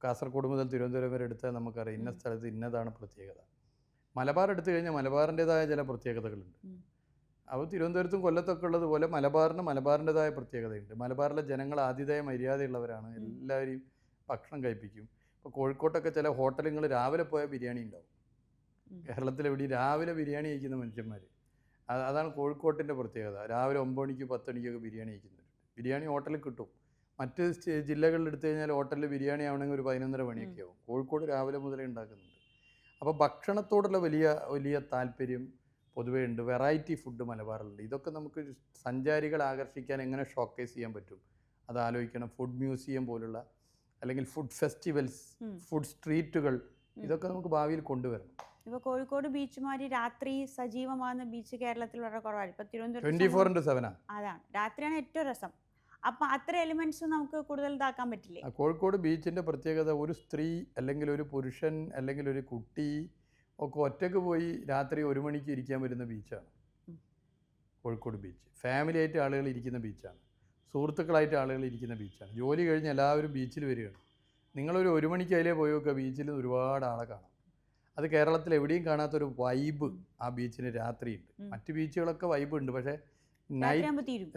കാസർഗോഡ് മുതൽ തിരുവനന്തപുരം വരെ എടുത്താൽ നമുക്കറിയാം ഇന്ന സ്ഥലത്ത് ഇന്നതാണ് പ്രത്യേകത. മലബാർ എടുത്തു കഴിഞ്ഞാൽ മലബാറിൻ്റെതായ ചില പ്രത്യേകതകളുണ്ട്. അപ്പോൾ തിരുവനന്തപുരത്തും കൊല്ലത്തൊക്കെ ഉള്ളതുപോലെ മലബാറിൻ്റെതായ പ്രത്യേകതയുണ്ട്. മലബാറിലെ ജനങ്ങൾ ആതിഥേയ മര്യാദയുള്ളവരാണ്. എല്ലാവരെയും ഭക്ഷണം കഴിപ്പിക്കും. ഇപ്പോൾ കോഴിക്കോട്ടൊക്കെ ചില ഹോട്ടലുകൾ രാവിലെ പോയാൽ ബിരിയാണി ഉണ്ടാവും. കേരളത്തിലെവിടെ രാവിലെ ബിരിയാണി കഴിക്കുന്ന മനുഷ്യന്മാർ. അതാണ് കോഴിക്കോട്ടിൻ്റെ പ്രത്യേകത. രാവിലെ 9 മണിക്ക് 10 മണിക്കൊക്കെ ബിരിയാണി കഴിക്കുന്നുണ്ട്. ബിരിയാണി ഹോട്ടലിൽ കിട്ടും. മറ്റ് ജില്ലകളിൽ എടുത്തു കഴിഞ്ഞാൽ ഹോട്ടലിൽ ബിരിയാണി ആവണമെങ്കിൽ ഒരു 11:30 മണിയൊക്കെ ആവും. കോഴിക്കോട് രാവിലെ മുതലേ ഉണ്ടാക്കുന്നുണ്ട്. അപ്പോൾ ഭക്ഷണത്തോടുള്ള വലിയ താല്പര്യം പൊതുവേ ഉണ്ട്. വെറൈറ്റി ഫുഡ് മലബാറിലുണ്ട്. ഇതൊക്കെ നമുക്ക് സഞ്ചാരികളെ ആകർഷിക്കാൻ എങ്ങനെ ഷോക്കേസ് ചെയ്യാൻ പറ്റും അത് ആലോചിക്കണം. ഫുഡ് മ്യൂസിയം പോലുള്ള അല്ലെങ്കിൽ ഫുഡ് ഫെസ്റ്റിവൽസ്, ഫുഡ് സ്ട്രീറ്റുകൾ, ഇതൊക്കെ നമുക്ക് ഭാവിയിൽ കൊണ്ടുവരണം. ഇപ്പോൾ കോഴിക്കോട് ബീച്ചുമാരി രാത്രി സജീവമാകുന്ന ബീച്ച് കേരളത്തിൽ വളരെ കുറവാണ്. ഇപ്പോൾ 24/7 അതാണ്, രാത്രിയാണ് ഏറ്റവും രസം. അപ്പം അത്ര എലിമെന്റ്സ് നമുക്ക് കൂടുതൽ ഇതാക്കാൻ പറ്റില്ലേ? കോഴിക്കോട് ബീച്ചിൻ്റെ പ്രത്യേകത ഒരു സ്ത്രീ അല്ലെങ്കിൽ ഒരു പുരുഷൻ അല്ലെങ്കിൽ ഒരു കുട്ടി ഒക്കെ ഒറ്റയ്ക്ക് പോയി രാത്രി 1 മണിക്ക് ഇരിക്കാൻ വരുന്ന ബീച്ചാണ് കോഴിക്കോട് ബീച്ച്. ഫാമിലി ആയിട്ട് ആളുകൾ ഇരിക്കുന്ന ബീച്ചാണ്. സുഹൃത്തുക്കളായിട്ട് ആളുകൾ ഇരിക്കുന്ന ബീച്ചാണ്. ജോലി കഴിഞ്ഞ് എല്ലാവരും ബീച്ചിൽ വരികയാണ്. നിങ്ങളൊരു 1 മണിക്ക് അതിലേ പോയി നോക്കുക, ബീച്ചിൽ ഒരുപാട് ആളെ കാണാം. അത് കേരളത്തിൽ എവിടെയും കാണാത്തൊരു വൈബ് ആ ബീച്ചിന് രാത്രിയുണ്ട്. മറ്റ് ബീച്ചുകളൊക്കെ വൈബ് ഉണ്ട്, പക്ഷേ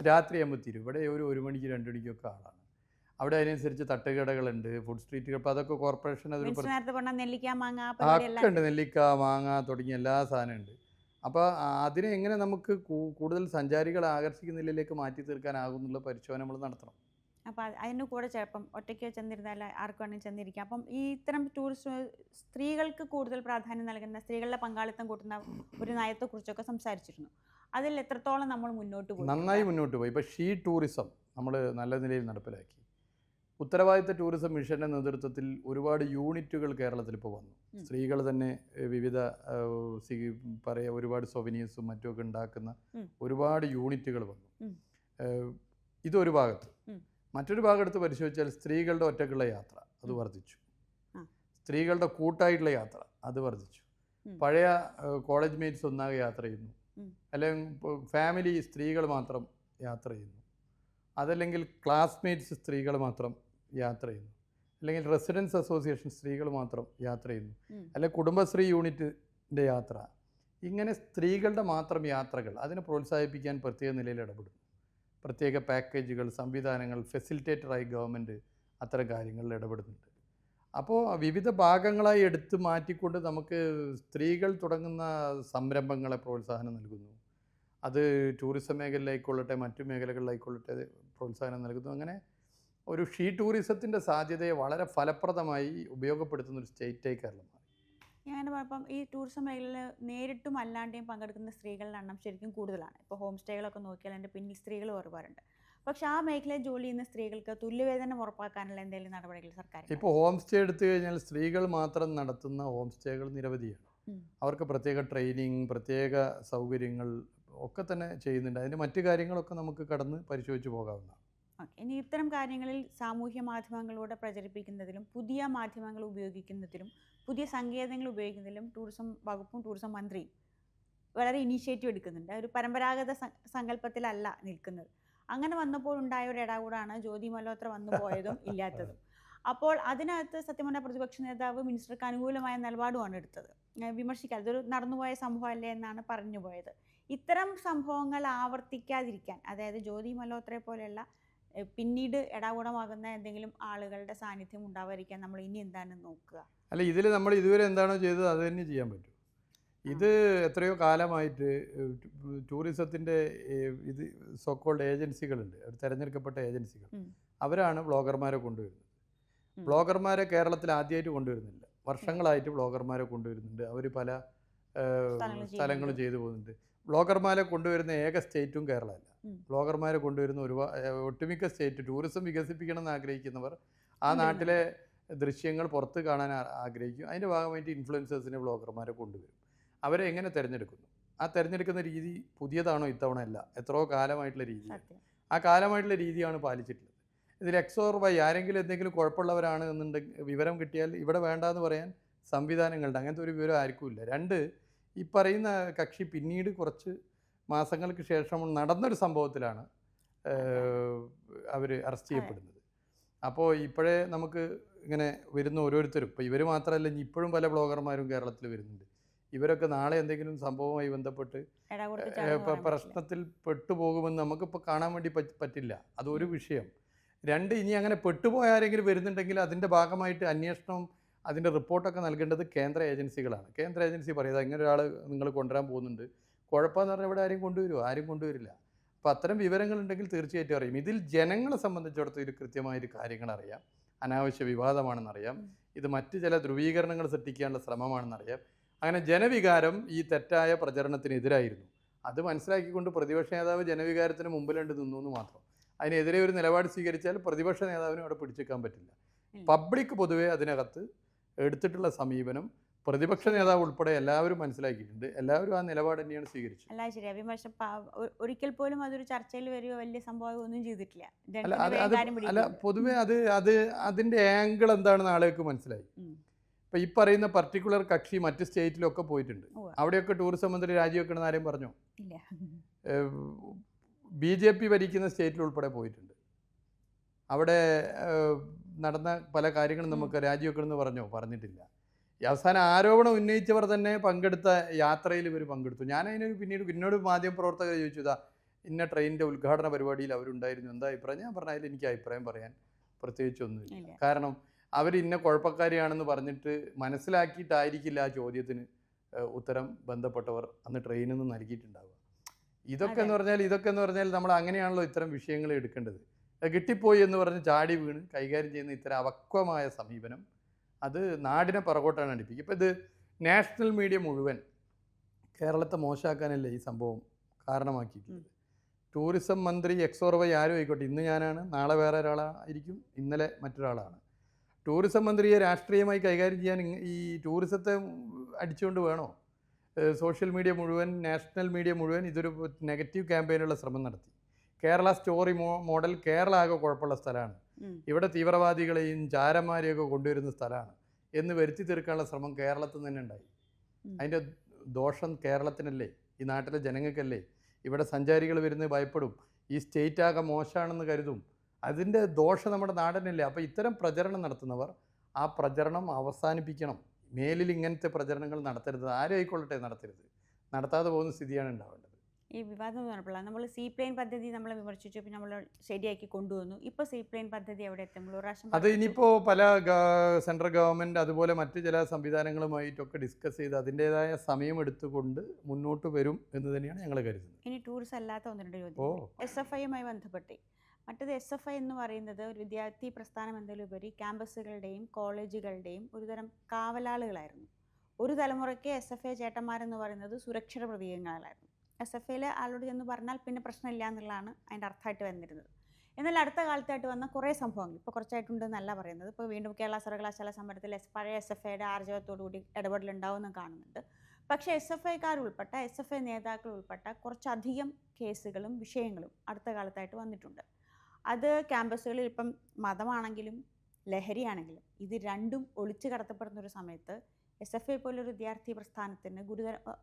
രാത്രിയാകുമ്പോൾ തീരും. ഇവിടെ ഒരു 1 മണിക്ക് 2 മണിക്കൊക്കെ ആളാണ്. അവിടെ അതിനനുസരിച്ച് തട്ടുകടകളുണ്ട്, ഫുഡ് സ്ട്രീറ്റുകൾ. അപ്പോൾ അതൊക്കെ കോർപ്പറേഷൻ അതൊക്കെ ഉണ്ട്. നെല്ലിക്ക, മാങ്ങ തുടങ്ങിയ എല്ലാ സാധനമുണ്ട്. അപ്പോൾ അതിനെ എങ്ങനെ നമുക്ക് കൂടുതൽ സഞ്ചാരികളെ ആകർഷിക്കുന്നില്ലേക്ക് മാറ്റി തീർക്കാനാകുന്നുള്ള പരിശോധന നമ്മൾ നടത്തണം. അപ്പോൾ അതിൻ്റെ കൂടെ ചിലപ്പം ഒറ്റയ്ക്ക് ചെന്നിരുന്നാൽ ആർക്ക് വേണമെങ്കിൽ ചെന്നിരിക്കാം. അപ്പം ഈ ഇത്തരം ടൂറിസ്റ്റ് സ്ത്രീകൾക്ക് കൂടുതൽ പ്രാധാന്യം നൽകുന്ന, സ്ത്രീകളുടെ പങ്കാളിത്തം കൂട്ടുന്ന ഒരു നയത്തെക്കുറിച്ചൊക്കെ സംസാരിച്ചിരുന്നു. അതിൽ എത്രത്തോളം നമ്മൾ മുന്നോട്ട് പോയി? നന്നായി മുന്നോട്ട് പോയി. ഇപ്പോൾ ഷീ ടൂറിസം നമ്മൾ നല്ല നിലയിൽ നടപ്പിലാക്കി. ഉത്തരവാദിത്ത ടൂറിസം മിഷൻ്റെ നേതൃത്വത്തിൽ ഒരുപാട് യൂണിറ്റുകൾ കേരളത്തിൽ ഇപ്പോൾ വന്നു. സ്ത്രീകൾ തന്നെ വിവിധ ഒരുപാട് സൊവനീഴ്സും മറ്റുമൊക്കെ ഉണ്ടാക്കുന്ന ഒരുപാട് യൂണിറ്റുകൾ വന്നു. ഇതൊരു ഭാഗത്ത്. മറ്റൊരു ഭാഗത്ത് പരിശോധിച്ചാൽ സ്ത്രീകളുടെ ഒറ്റക്കുള്ള യാത്ര അത് വർദ്ധിച്ചു. സ്ത്രീകളുടെ കൂട്ടായിട്ടുള്ള യാത്ര അത് വർദ്ധിച്ചു. പഴയ കോളേജ് മേറ്റ്സ് ഒന്നാകെ യാത്ര ചെയ്യുന്നു, അല്ലെങ്കിൽ ഫാമിലി സ്ത്രീകൾ മാത്രം യാത്ര ചെയ്യുന്നു, അതല്ലെങ്കിൽ ക്ലാസ്മേറ്റ്സ് സ്ത്രീകൾ മാത്രം യാത്ര ചെയ്യുന്നു, അല്ലെങ്കിൽ റെസിഡൻസ് അസോസിയേഷൻ സ്ത്രീകൾ മാത്രം യാത്ര ചെയ്യുന്നു, അല്ലെങ്കിൽ കുടുംബശ്രീ യൂണിറ്റിൻ്റെ യാത്ര. ഇങ്ങനെ സ്ത്രീകളുടെ മാത്രം യാത്രകൾ അതിനെ പ്രോത്സാഹിപ്പിക്കാൻ പ്രത്യേക നിലയിൽ ഇടപെടുന്നു. പ്രത്യേക പാക്കേജുകൾ, സംവിധാനങ്ങൾ, ഫെസിലിറ്റേറ്ററായി ഗവൺമെൻറ് അത്തരം കാര്യങ്ങളിൽ ഇടപെടുന്നുണ്ട്. അപ്പോൾ വിവിധ ഭാഗങ്ങളായി എടുത്ത് മാറ്റിക്കൊണ്ട് നമുക്ക് സ്ത്രീകൾ തുടങ്ങുന്ന സംരംഭങ്ങളെ പ്രോത്സാഹനം നൽകുന്നു. അത് ടൂറിസം മേഖലയിലായിക്കൊള്ളട്ടെ, മറ്റു മേഖലകളിലായിക്കൊള്ളട്ടെ പ്രോത്സാഹനം നൽകുന്നു. അങ്ങനെ ഒരു ഷീ ടൂറിസത്തിൻ്റെ സാധ്യതയെ വളരെ ഫലപ്രദമായി ഉപയോഗപ്പെടുത്തുന്ന ഒരു സ്റ്റേറ്റായി കേരളം മാറി. ഞാൻ പറഞ്ഞപ്പം ഈ ടൂറിസം മേഖലയിൽ നേരിട്ടും അല്ലാണ്ടെയും പങ്കെടുക്കുന്ന സ്ത്രീകളുടെ എണ്ണം ശരിക്കും കൂടുതലാണ്. ഇപ്പോൾ ഹോം സ്റ്റേകളൊക്കെ നോക്കിയാൽ എൻ്റെ പിന്നിൽ സ്ത്രീകൾ ഒരുപാടുണ്ട്. പക്ഷേ ആ മേഖലയിൽ ജോലി ചെയ്യുന്ന സ്ത്രീകൾക്ക് തുല്യവേതനം ഉറപ്പാക്കാനുള്ള എന്തെങ്കിലും നടപടികൾ സർക്കാർ? ഇപ്പോൾ ഹോം സ്റ്റേ എടുത്തു കഴിഞ്ഞാൽ സ്ത്രീകൾ മാത്രം നടത്തുന്ന ഹോം സ്റ്റേകൾ നിരവധിയാണ്. അവർക്ക് പ്രത്യേക ട്രെയിനിങ്, പ്രത്യേക സൗകര്യങ്ങൾ ഒക്കെ തന്നെ ചെയ്യുന്നുണ്ട്. അതിൻ്റെ മറ്റു കാര്യങ്ങളൊക്കെ നമുക്ക് കടന്ന് പരിശോധിച്ച് പോകാവുന്നതാണ്. ഓക്കെ, ഇനി ഇത്തരം കാര്യങ്ങളിൽ സാമൂഹ്യ മാധ്യമങ്ങളിലൂടെ പ്രചരിപ്പിക്കുന്നതിലും പുതിയ മാധ്യമങ്ങൾ ഉപയോഗിക്കുന്നതിലും പുതിയ സങ്കേതങ്ങൾ ഉപയോഗിക്കുന്നതിലും ടൂറിസം വകുപ്പും ടൂറിസം മന്ത്രിയും വളരെ ഇനീഷ്യേറ്റീവ് എടുക്കുന്നുണ്ട്. ഒരു പരമ്പരാഗത സങ്കല്പത്തിലല്ല നിൽക്കുന്നത്. അങ്ങനെ വന്നപ്പോൾ ഉണ്ടായ ഒരു ഇടകൂടാണ് ജ്യോതി മൽഹോത്ര വന്നു പോയതും ഇല്ലാത്തതും. അപ്പോൾ അതിനകത്ത് സത്യം പറഞ്ഞാൽ പ്രതിപക്ഷ നേതാവ് മിനിസ്റ്റർക്ക് അനുകൂലമായ നിലപാടുമാണ് എടുത്തത്. വിമർശിക്കാതെ ഇതൊരു നടന്നുപോയ സംഭവമല്ലേ എന്നാണ് പറഞ്ഞു പോയത്. ഇത്തരം സംഭവങ്ങൾ ആവർത്തിക്കാതിരിക്കാൻ, അതായത് ജ്യോതി മൽഹോത്രയെ പോലെയുള്ള പിന്നീട് ഇടാകൂടമാകുന്ന എന്തെങ്കിലും ആളുകളുടെ സാന്നിധ്യം ഉണ്ടാവാതിരിക്കാൻ നമ്മൾ ഇനി എന്താണ് നോക്കുക? അല്ല, ഇതിൽ നമ്മൾ ഇതുവരെ എന്താണോ ചെയ്തത് അത് തന്നെ ചെയ്യാൻ പറ്റും. ഇത് എത്രയോ കാലമായിട്ട് ടൂറിസത്തിൻ്റെ ഇത് സോക്കോൾഡ് ഏജൻസികളുണ്ട്, തിരഞ്ഞെടുക്കപ്പെട്ട ഏജൻസികൾ. അവരാണ് ബ്ലോഗർമാരെ കൊണ്ടുവരുന്നത്. ബ്ലോഗർമാരെ കേരളത്തിൽ ആദ്യമായിട്ട് കൊണ്ടുവരുന്നില്ല, വർഷങ്ങളായിട്ട് ബ്ലോഗർമാരെ കൊണ്ടുവരുന്നുണ്ട്. അവർ പല സ്ഥലങ്ങളും ചെയ്തു പോകുന്നുണ്ട്. ബ്ലോഗർമാരെ കൊണ്ടുവരുന്ന ഏക സ്റ്റേറ്റും കേരളമല്ല. ബ്ലോഗർമാരെ കൊണ്ടുവരുന്ന ഒട്ടുമിക്ക സ്റ്റേറ്റ് ടൂറിസം വികസിപ്പിക്കണം എന്ന് ആഗ്രഹിക്കുന്നവർ ആ നാട്ടിലെ ദൃശ്യങ്ങൾ പുറത്ത് കാണാൻ ആഗ്രഹിക്കും. അതിൻ്റെ ഭാഗമായിട്ട് ഇൻഫ്ലുവൻസേഴ്സിനെ ബ്ലോഗർമാരെ കൊണ്ടുവരും. അവരെ എങ്ങനെ തിരഞ്ഞെടുക്കുന്നു? ആ തിരഞ്ഞെടുക്കുന്ന രീതി പുതിയതാണോ ഇത്തവണ അല്ല, എത്രയോ കാലമായിട്ടുള്ള രീതിയാണ്. ആ കാലമായിട്ടുള്ള രീതിയാണ് പാലിച്ചിട്ടുള്ളത്. ഇതിൽ എക്സ് ഓർ വൈ ആരെങ്കിലും എന്തെങ്കിലും കുഴപ്പമുള്ളവരാണ് എന്നുണ്ടെങ്കിൽ വിവരം കിട്ടിയാൽ ഇവിടെ വേണ്ടാന്ന് പറയാൻ സംവിധാനങ്ങളുണ്ട്. അങ്ങനത്തെ ഒരു വിവരം ആർക്കും ഇല്ല. രണ്ട്, ഈ പറയുന്ന കക്ഷി പിന്നീട് കുറച്ച് മാസങ്ങൾക്ക് ശേഷം നടന്നൊരു സംഭവത്തിലാണ് അവർ അറസ്റ്റ് ചെയ്യപ്പെടുന്നത്. അപ്പോൾ ഇപ്പോഴേ നമുക്ക് ഇങ്ങനെ വരുന്ന ഓരോരുത്തരും, ഇപ്പോൾ ഇവർ മാത്രമല്ല, ഇപ്പോഴും പല ബ്ലോഗർമാരും കേരളത്തിൽ വരുന്നുണ്ട്. ഇവരൊക്കെ നാളെ എന്തെങ്കിലും സംഭവവുമായി ബന്ധപ്പെട്ട് പ്രശ്നത്തിൽ പെട്ടുപോകുമെന്ന് നമുക്കിപ്പോൾ കാണാൻ വേണ്ടി പറ്റില്ല. അതൊരു വിഷയം. രണ്ട്, ഇനി അങ്ങനെ പെട്ടുപോയ ആരെങ്കിലും വരുന്നുണ്ടെങ്കിൽ അതിൻ്റെ ഭാഗമായിട്ട് അന്വേഷണം, അതിൻ്റെ റിപ്പോർട്ടൊക്കെ നൽകേണ്ടത് കേന്ദ്ര ഏജൻസികളാണ്. കേന്ദ്ര ഏജൻസി പറയുന്നത് ഇങ്ങനെ ഒരാൾ നിങ്ങൾ കൊണ്ടുവരാൻ പോകുന്നുണ്ട്, കുഴപ്പമെന്ന് പറഞ്ഞാൽ ഇവിടെ ആരും കൊണ്ടുവരുമോ? ആരും കൊണ്ടുവരില്ല. അപ്പോൾ അത്തരം വിവരങ്ങളുണ്ടെങ്കിൽ തീർച്ചയായിട്ടും അറിയും. ഇതിൽ ജനങ്ങളെ സംബന്ധിച്ചിടത്തോളം ഇത് കൃത്യമായൊരു കാര്യങ്ങൾ അറിയാം. അനാവശ്യ വിവാദമാണെന്നറിയാം. ഇത് മറ്റ് ചില ധ്രുവീകരണങ്ങൾ സൃഷ്ടിക്കാനുള്ള ശ്രമമാണെന്നറിയാം. അങ്ങനെ ജനവികാരം ഈ തെറ്റായ പ്രചരണത്തിനെതിരായിരുന്നു. അത് മനസ്സിലാക്കിക്കൊണ്ട് പ്രതിപക്ഷ നേതാവ് ജനവികാരത്തിന് മുമ്പിലുണ്ട് നിന്നു എന്ന് മാത്രം. അതിനെതിരെ ഒരു നിലപാട് സ്വീകരിച്ചാൽ പ്രതിപക്ഷ നേതാവിനും അവിടെ പിടിച്ചേക്കാൻ പറ്റില്ല. പബ്ലിക് പൊതുവെ അതിനകത്ത് എടുത്തിട്ടുള്ള സമീപനം പ്രതിപക്ഷ നേതാവ് ഉൾപ്പെടെ എല്ലാവരും മനസ്സിലാക്കിയിട്ടുണ്ട്. എല്ലാവരും ആ നിലപാട് തന്നെയാണ് സ്വീകരിച്ചത്. അല്ല, ശരി. വിമർശം ഒരിക്കൽ പോലും അതൊരു ചർച്ചയിൽ വരികയോ വലിയ സംഭവം ഒന്നും ചെയ്തിട്ടില്ല. അല്ല, പൊതുവെ അതിൻ്റെ ആംഗിൾ എന്താണെന്ന് ആളുകൾക്ക് മനസ്സിലായി. ഇപ്പം ഈ പറയുന്ന പർട്ടിക്കുലർ കക്ഷി മറ്റ് സ്റ്റേറ്റിലൊക്കെ പോയിട്ടുണ്ട്. അവിടെയൊക്കെ ടൂറിസം മന്ത്രി രാജിവെക്കണമെന്ന് ആരെയും പറഞ്ഞോ? BJP ഭരിക്കുന്ന സ്റ്റേറ്റിൽ ഉൾപ്പെടെ പോയിട്ടുണ്ട്. അവിടെ നടന്ന പല കാര്യങ്ങളും നമുക്ക് രാജിവെക്കണമെന്ന് പറഞ്ഞോ? പറഞ്ഞിട്ടില്ല. ഈ അവസാന ആരോപണം ഉന്നയിച്ചവർ തന്നെ പങ്കെടുത്ത യാത്രയിൽ ഇവർ പങ്കെടുത്തു. ഞാനതിനൊരു പിന്നീട് മാധ്യമപ്രവർത്തകർ ചോദിച്ചു, ഇതാ ഇന്ന ട്രെയിനിൻ്റെ ഉദ്ഘാടന പരിപാടിയിൽ അവരുണ്ടായിരുന്നു, എന്താ അഭിപ്രായം? ഞാൻ പറഞ്ഞ അതിൽ എനിക്ക് അഭിപ്രായം പറയാൻ പ്രത്യേകിച്ചൊന്നുമില്ല. കാരണം അവർ ഇന്ന കുഴപ്പക്കാരിയാണെന്ന് പറഞ്ഞിട്ട് മനസ്സിലാക്കിയിട്ടായിരിക്കില്ല ആ ചോദ്യത്തിന് ഉത്തരം ബന്ധപ്പെട്ടവർ അന്ന് ട്രെയിനിൽ നിന്ന് നൽകിയിട്ടുണ്ടാവുക. ഇതൊക്കെ എന്ന് പറഞ്ഞാൽ നമ്മൾ അങ്ങനെയാണല്ലോ ഇത്തരം വിഷയങ്ങൾ എടുക്കേണ്ടത്. കിട്ടിപ്പോയി എന്ന് പറഞ്ഞ് ചാടി വീണ് കൈകാര്യം ചെയ്യുന്ന ഇത്തരം അപക്വമായ സമീപനം അത് നാടിനെ പുറകോട്ടാണ് അടുപ്പിക്കുക. ഇപ്പോൾ ഇത് നാഷണൽ മീഡിയ മുഴുവൻ കേരളത്തെ മോശമാക്കാനല്ലേ ഈ സംഭവം കാരണമാക്കിയിട്ടുള്ളത്. ടൂറിസം മന്ത്രി എക്സോർവൈ ആരും ആയിക്കോട്ടെ, ഇന്ന് ഞാനാണ്, നാളെ വേറെ ഒരാളായിരിക്കും, ഇന്നലെ മറ്റൊരാളാണ്. ടൂറിസം മന്ത്രിയെ രാഷ്ട്രീയമായി കൈകാര്യം ചെയ്യാൻ ഈ ടൂറിസത്തെ അടിച്ചുകൊണ്ട് വേണോ? സോഷ്യൽ മീഡിയ മുഴുവൻ, നാഷണൽ മീഡിയ മുഴുവൻ ഇതൊരു നെഗറ്റീവ് ക്യാമ്പയിനുള്ള ശ്രമം നടത്തി. കേരള സ്റ്റോറി മോഡൽ കേരള ആകെ കുഴപ്പമുള്ള സ്ഥലമാണ്, ഇവിടെ തീവ്രവാദികളെയും ചാരന്മാരെയൊക്കെ കൊണ്ടുവരുന്ന സ്ഥലമാണ് എന്ന് വരുത്തി തീർക്കാനുള്ള ശ്രമം കേരളത്തിൽ തന്നെ ഉണ്ടായി. അതിൻ്റെ ദോഷം കേരളത്തിനല്ലേ, ഈ നാട്ടിലെ ജനങ്ങൾക്കല്ലേ? ഇവിടെ സഞ്ചാരികൾ വരുന്നത് ഭയപ്പെടും, ഈ സ്റ്റേറ്റ് ആകെ മോശമാണെന്ന് കരുതും. അതിൻ്റെ ദോഷം നമ്മുടെ നാടിനല്ലേ? അപ്പോൾ ഇത്തരം പ്രചരണം നടത്തുന്നവർ ആ പ്രചരണം അവസാനിപ്പിക്കണം. മേലിൽ ഇങ്ങനത്തെ പ്രചരണങ്ങൾ നടത്തരുത്, ആരും ആയിക്കൊള്ളട്ടെ നടത്തരുത്. നടത്താതെ പോകുന്ന സ്ഥിതിയാണ് ഉണ്ടാവേണ്ടത്. ഈ വിവാദം എന്ന് പറഞ്ഞപ്പോൾ നമ്മൾ സീപ്ലെയിൻ പദ്ധതി നമ്മൾ വിമർശിച്ചു, പിന്നെ നമ്മൾ ശരിയാക്കി കൊണ്ടുവന്നു. ഇപ്പോൾ സീപ്ലെയിൻ പദ്ധതി എവിടെ എത്തുമ്പോൾ അത് ഇനിയിപ്പോൾ പല സെൻട്രൽ ഗവൺമെൻറ് അതുപോലെ മറ്റ് ചില സംവിധാനങ്ങളുമായിട്ടൊക്കെ ഡിസ്കസ് ചെയ്ത് അതിൻ്റേതായ സമയം എടുത്തുകൊണ്ട് മുന്നോട്ട് വരും എന്ന് തന്നെയാണ് ഞങ്ങൾ കരുതുന്നത്. ഇനി ടൂറിസം അല്ലാത്ത ഒന്ന് രണ്ട് ചോദ്യം SFIയുമായി ബന്ധപ്പെട്ട്. മറ്റത് SFI എന്ന് പറയുന്നത് ഒരു വിദ്യാർത്ഥി പ്രസ്ഥാനം എന്നതിലുപരി ക്യാമ്പസുകളുടെയും കോളേജുകളുടെയും ഒരുതരം കാവലാളുകളായിരുന്നു. ഒരു തലമുറയ്ക്ക് SFI ചേട്ടന്മാരെന്ന് പറയുന്നത് സുരക്ഷയുടെ പ്രതീകങ്ങളായിരുന്നു. SFIയിൽ ആളോട് ചെന്ന് പറഞ്ഞാൽ പിന്നെ പ്രശ്നമില്ല എന്നുള്ളതാണ് അതിൻ്റെ അർത്ഥമായിട്ട് വന്നിരുന്നത്. എന്നാൽ അടുത്ത കാലത്തായിട്ട് വന്ന കുറേ സംഭവങ്ങൾ ഇപ്പോൾ കുറച്ചായിട്ടുണ്ടെന്നല്ല പറയുന്നത്. ഇപ്പോൾ വീണ്ടും കേരള സർവകലാശാല സമരത്തിൽ പഴയ SFIയുടെ ആർജവത്തോടുകൂടി ഇടപെടലുണ്ടാവുമെന്നും കാണുന്നുണ്ട്. പക്ഷേ SFIക്കാരുൾപ്പെട്ട SFI നേതാക്കൾ ഉൾപ്പെട്ട കുറച്ചധികം കേസുകളും വിഷയങ്ങളും അടുത്ത കാലത്തായിട്ട് വന്നിട്ടുണ്ട്. അത് ക്യാമ്പസുകളിൽ ഇപ്പം മതമാണെങ്കിലും ലഹരിയാണെങ്കിലും ഇത് രണ്ടും ഒളിച്ചു കടത്തപ്പെടുന്നൊരു സമയത്ത് SFI പോലൊരു വിദ്യാർത്ഥി പ്രസ്ഥാനത്തിന്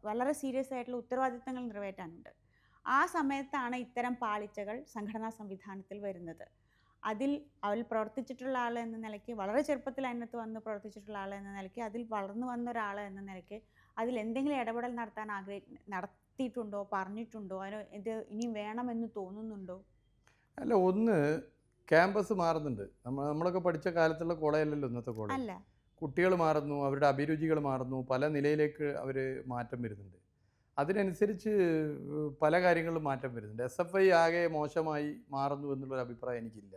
വളരെ സീരിയസ് ആയിട്ടുള്ള ഉത്തരവാദിത്തങ്ങൾ നിറവേറ്റാനുണ്ട്. ആ സമയത്താണ് ഇത്തരം പാളിച്ചകൾ സംഘടനാ സംവിധാനത്തിൽ വരുന്നത്. അതിൽ പ്രവർത്തിച്ചിട്ടുള്ള ആൾ എന്ന നിലയ്ക്ക്, വളരെ ചെറുപ്പത്തിൽ അതിനകത്ത് വന്ന് പ്രവർത്തിച്ചിട്ടുള്ള ആൾ എന്ന നിലയ്ക്ക്, അതിൽ വളർന്നു വന്ന ഒരാൾ എന്ന നിലയ്ക്ക് അതിൽ എന്തെങ്കിലും ഇടപെടൽ നടത്തിയിട്ടുണ്ടോ, പറഞ്ഞിട്ടുണ്ടോ? അതിന് ഇത് ഇനി വേണമെന്ന് തോന്നുന്നുണ്ടോ? അല്ല, ഒന്ന് ക്യാമ്പസ് മാറുന്നുണ്ട്. നമ്മളൊക്കെ പഠിച്ച കാലത്തുള്ള കോളേജല്ലല്ലോ ഇന്നത്തെ കോളേജ്. അല്ല, കുട്ടികൾ മാറുന്നു, അവരുടെ അഭിരുചികൾ മാറുന്നു, പല നിലയിലേക്ക് അവർ മാറ്റം വരുന്നുണ്ട്. അതിനനുസരിച്ച് പല കാര്യങ്ങളിലും മാറ്റം വരുന്നുണ്ട്. SFI ആകെ മോശമായി മാറുന്നു എന്നുള്ളൊരു അഭിപ്രായം എനിക്കില്ല.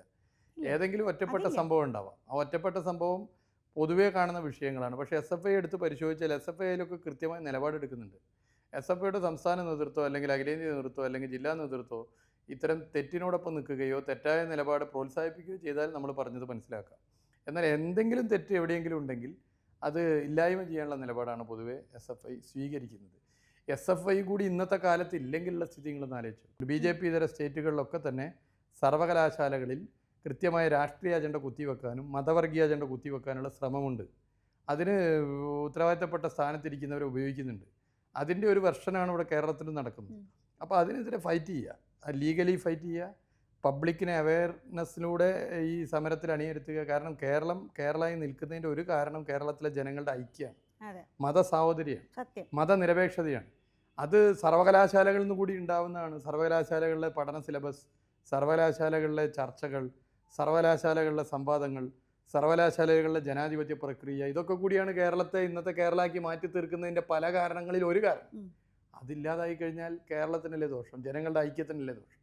ഏതെങ്കിലും ഒറ്റപ്പെട്ട അതില്ല. സംഭവം ഉണ്ടാവാം. ആ ഒറ്റപ്പെട്ട സംഭവം പൊതുവേ കാണുന്ന വിഷയങ്ങളാണ്. പക്ഷേ SFI എടുത്ത് പരിശോധിച്ചാൽ SFIയിലൊക്കെ കൃത്യമായ നിലപാടെടുക്കുന്നുണ്ട്. SFIയുടെ സംസ്ഥാന നേതൃത്വം അല്ലെങ്കിൽ അഖിലേന്ത്യാ നേതൃത്വം അല്ലെങ്കിൽ ജില്ലാ നേതൃത്വം ഇത്തരം തെറ്റിനോടൊപ്പം നിൽക്കുകയോ തെറ്റായ നിലപാട് പ്രോത്സാഹിപ്പിക്കുകയോ ചെയ്താൽ നമ്മൾ പറഞ്ഞത് മനസ്സിലാക്കാം. എന്നാൽ എന്തെങ്കിലും തെറ്റ് എവിടെയെങ്കിലും ഉണ്ടെങ്കിൽ അത് ഇല്ലായ്മ ചെയ്യാനുള്ള നിലപാടാണ് പൊതുവെ SFI സ്വീകരിക്കുന്നത്. SFI കൂടി ഇന്നത്തെ കാലത്ത് ഇല്ലെങ്കിലുള്ള സ്ഥിതി നിങ്ങളൊന്ന് ആലോചിച്ചു. BJP ഇതര സ്റ്റേറ്റുകളിലൊക്കെ തന്നെ സർവകലാശാലകളിൽ കൃത്യമായ രാഷ്ട്രീയ അജണ്ട കുത്തിവെക്കാനും മതവർഗീയ അജണ്ട കുത്തിവെക്കാനുള്ള ശ്രമമുണ്ട്. അതിന് ഉത്തരവാദിത്തപ്പെട്ട സ്ഥാനത്തിരിക്കുന്നവരെ ഉപയോഗിക്കുന്നുണ്ട്. അതിൻ്റെ ഒരു വെർഷനാണ് ഇവിടെ കേരളത്തിൽ നടക്കുന്നത്. അപ്പോൾ അതിനെതിരെ ഫൈറ്റ് ചെയ്യുക, ലീഗലി ഫൈറ്റ് ചെയ്യുക, പബ്ലിക്കിനെ അവയർനെസ്സിലൂടെ ഈ സമരത്തിൽ അണിനിരത്തുക. കാരണം കേരളമായി നിൽക്കുന്നതിൻ്റെ ഒരു കാരണം കേരളത്തിലെ ജനങ്ങളുടെ ഐക്യമാണ്, മതസാഹോദര്യമാണ്, മതനിരപേക്ഷതയാണ്. അത് സർവകലാശാലകളിൽ നിന്ന് കൂടി ഉണ്ടാവുന്നതാണ്. സർവകലാശാലകളിലെ പഠന സിലബസ്, സർവകലാശാലകളിലെ ചർച്ചകൾ, സർവകലാശാലകളിലെ സംവാദങ്ങൾ, സർവകലാശാലകളിലെ ജനാധിപത്യ പ്രക്രിയ, ഇതൊക്കെ കൂടിയാണ് കേരളത്തെ ഇന്നത്തെ കേരളമാക്കി മാറ്റി തീർക്കുന്നതിൻ്റെ പല കാരണങ്ങളിൽ ഒരു കാരണം. അതില്ലാതായി കഴിഞ്ഞാൽ കേരളത്തിനല്ലേ ദോഷം, ജനങ്ങളുടെ ഐക്യത്തിനല്ലേ ദോഷം.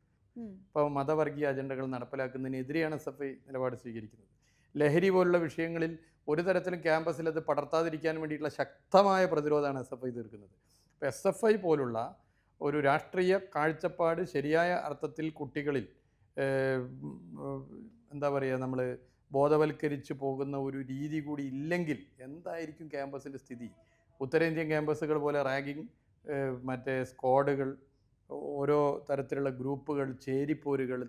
ഇപ്പോൾ മതവർഗീയ അജണ്ടകൾ നടപ്പിലാക്കുന്നതിനെതിരെയാണ് SFI നിലപാട് സ്വീകരിക്കുന്നത്. ലഹരി പോലുള്ള വിഷയങ്ങളിൽ ഒരു തരത്തിലും ക്യാമ്പസിൽ അത് പടർത്താതിരിക്കാൻ വേണ്ടിയിട്ടുള്ള ശക്തമായ പ്രതിരോധമാണ് SFI തീർക്കുന്നത്. അപ്പോൾ SFI പോലുള്ള ഒരു രാഷ്ട്രീയ കാഴ്ചപ്പാട് ശരിയായ അർത്ഥത്തിൽ കുട്ടികളിൽ എന്താ പറയുക, നമ്മൾ ബോധവൽക്കരിച്ച് പോകുന്ന ഒരു രീതി കൂടി ഇല്ലെങ്കിൽ എന്തായിരിക്കും ക്യാമ്പസിൻ്റെ സ്ഥിതി? ഉത്തരേന്ത്യൻ ക്യാമ്പസുകൾ പോലെ റാഗിങ്, മറ്റേ സ്ക്വാഡുകൾ, ഓരോ തരത്തിലുള്ള ഗ്രൂപ്പുകൾ, ചേരിപ്പോരുകൾ,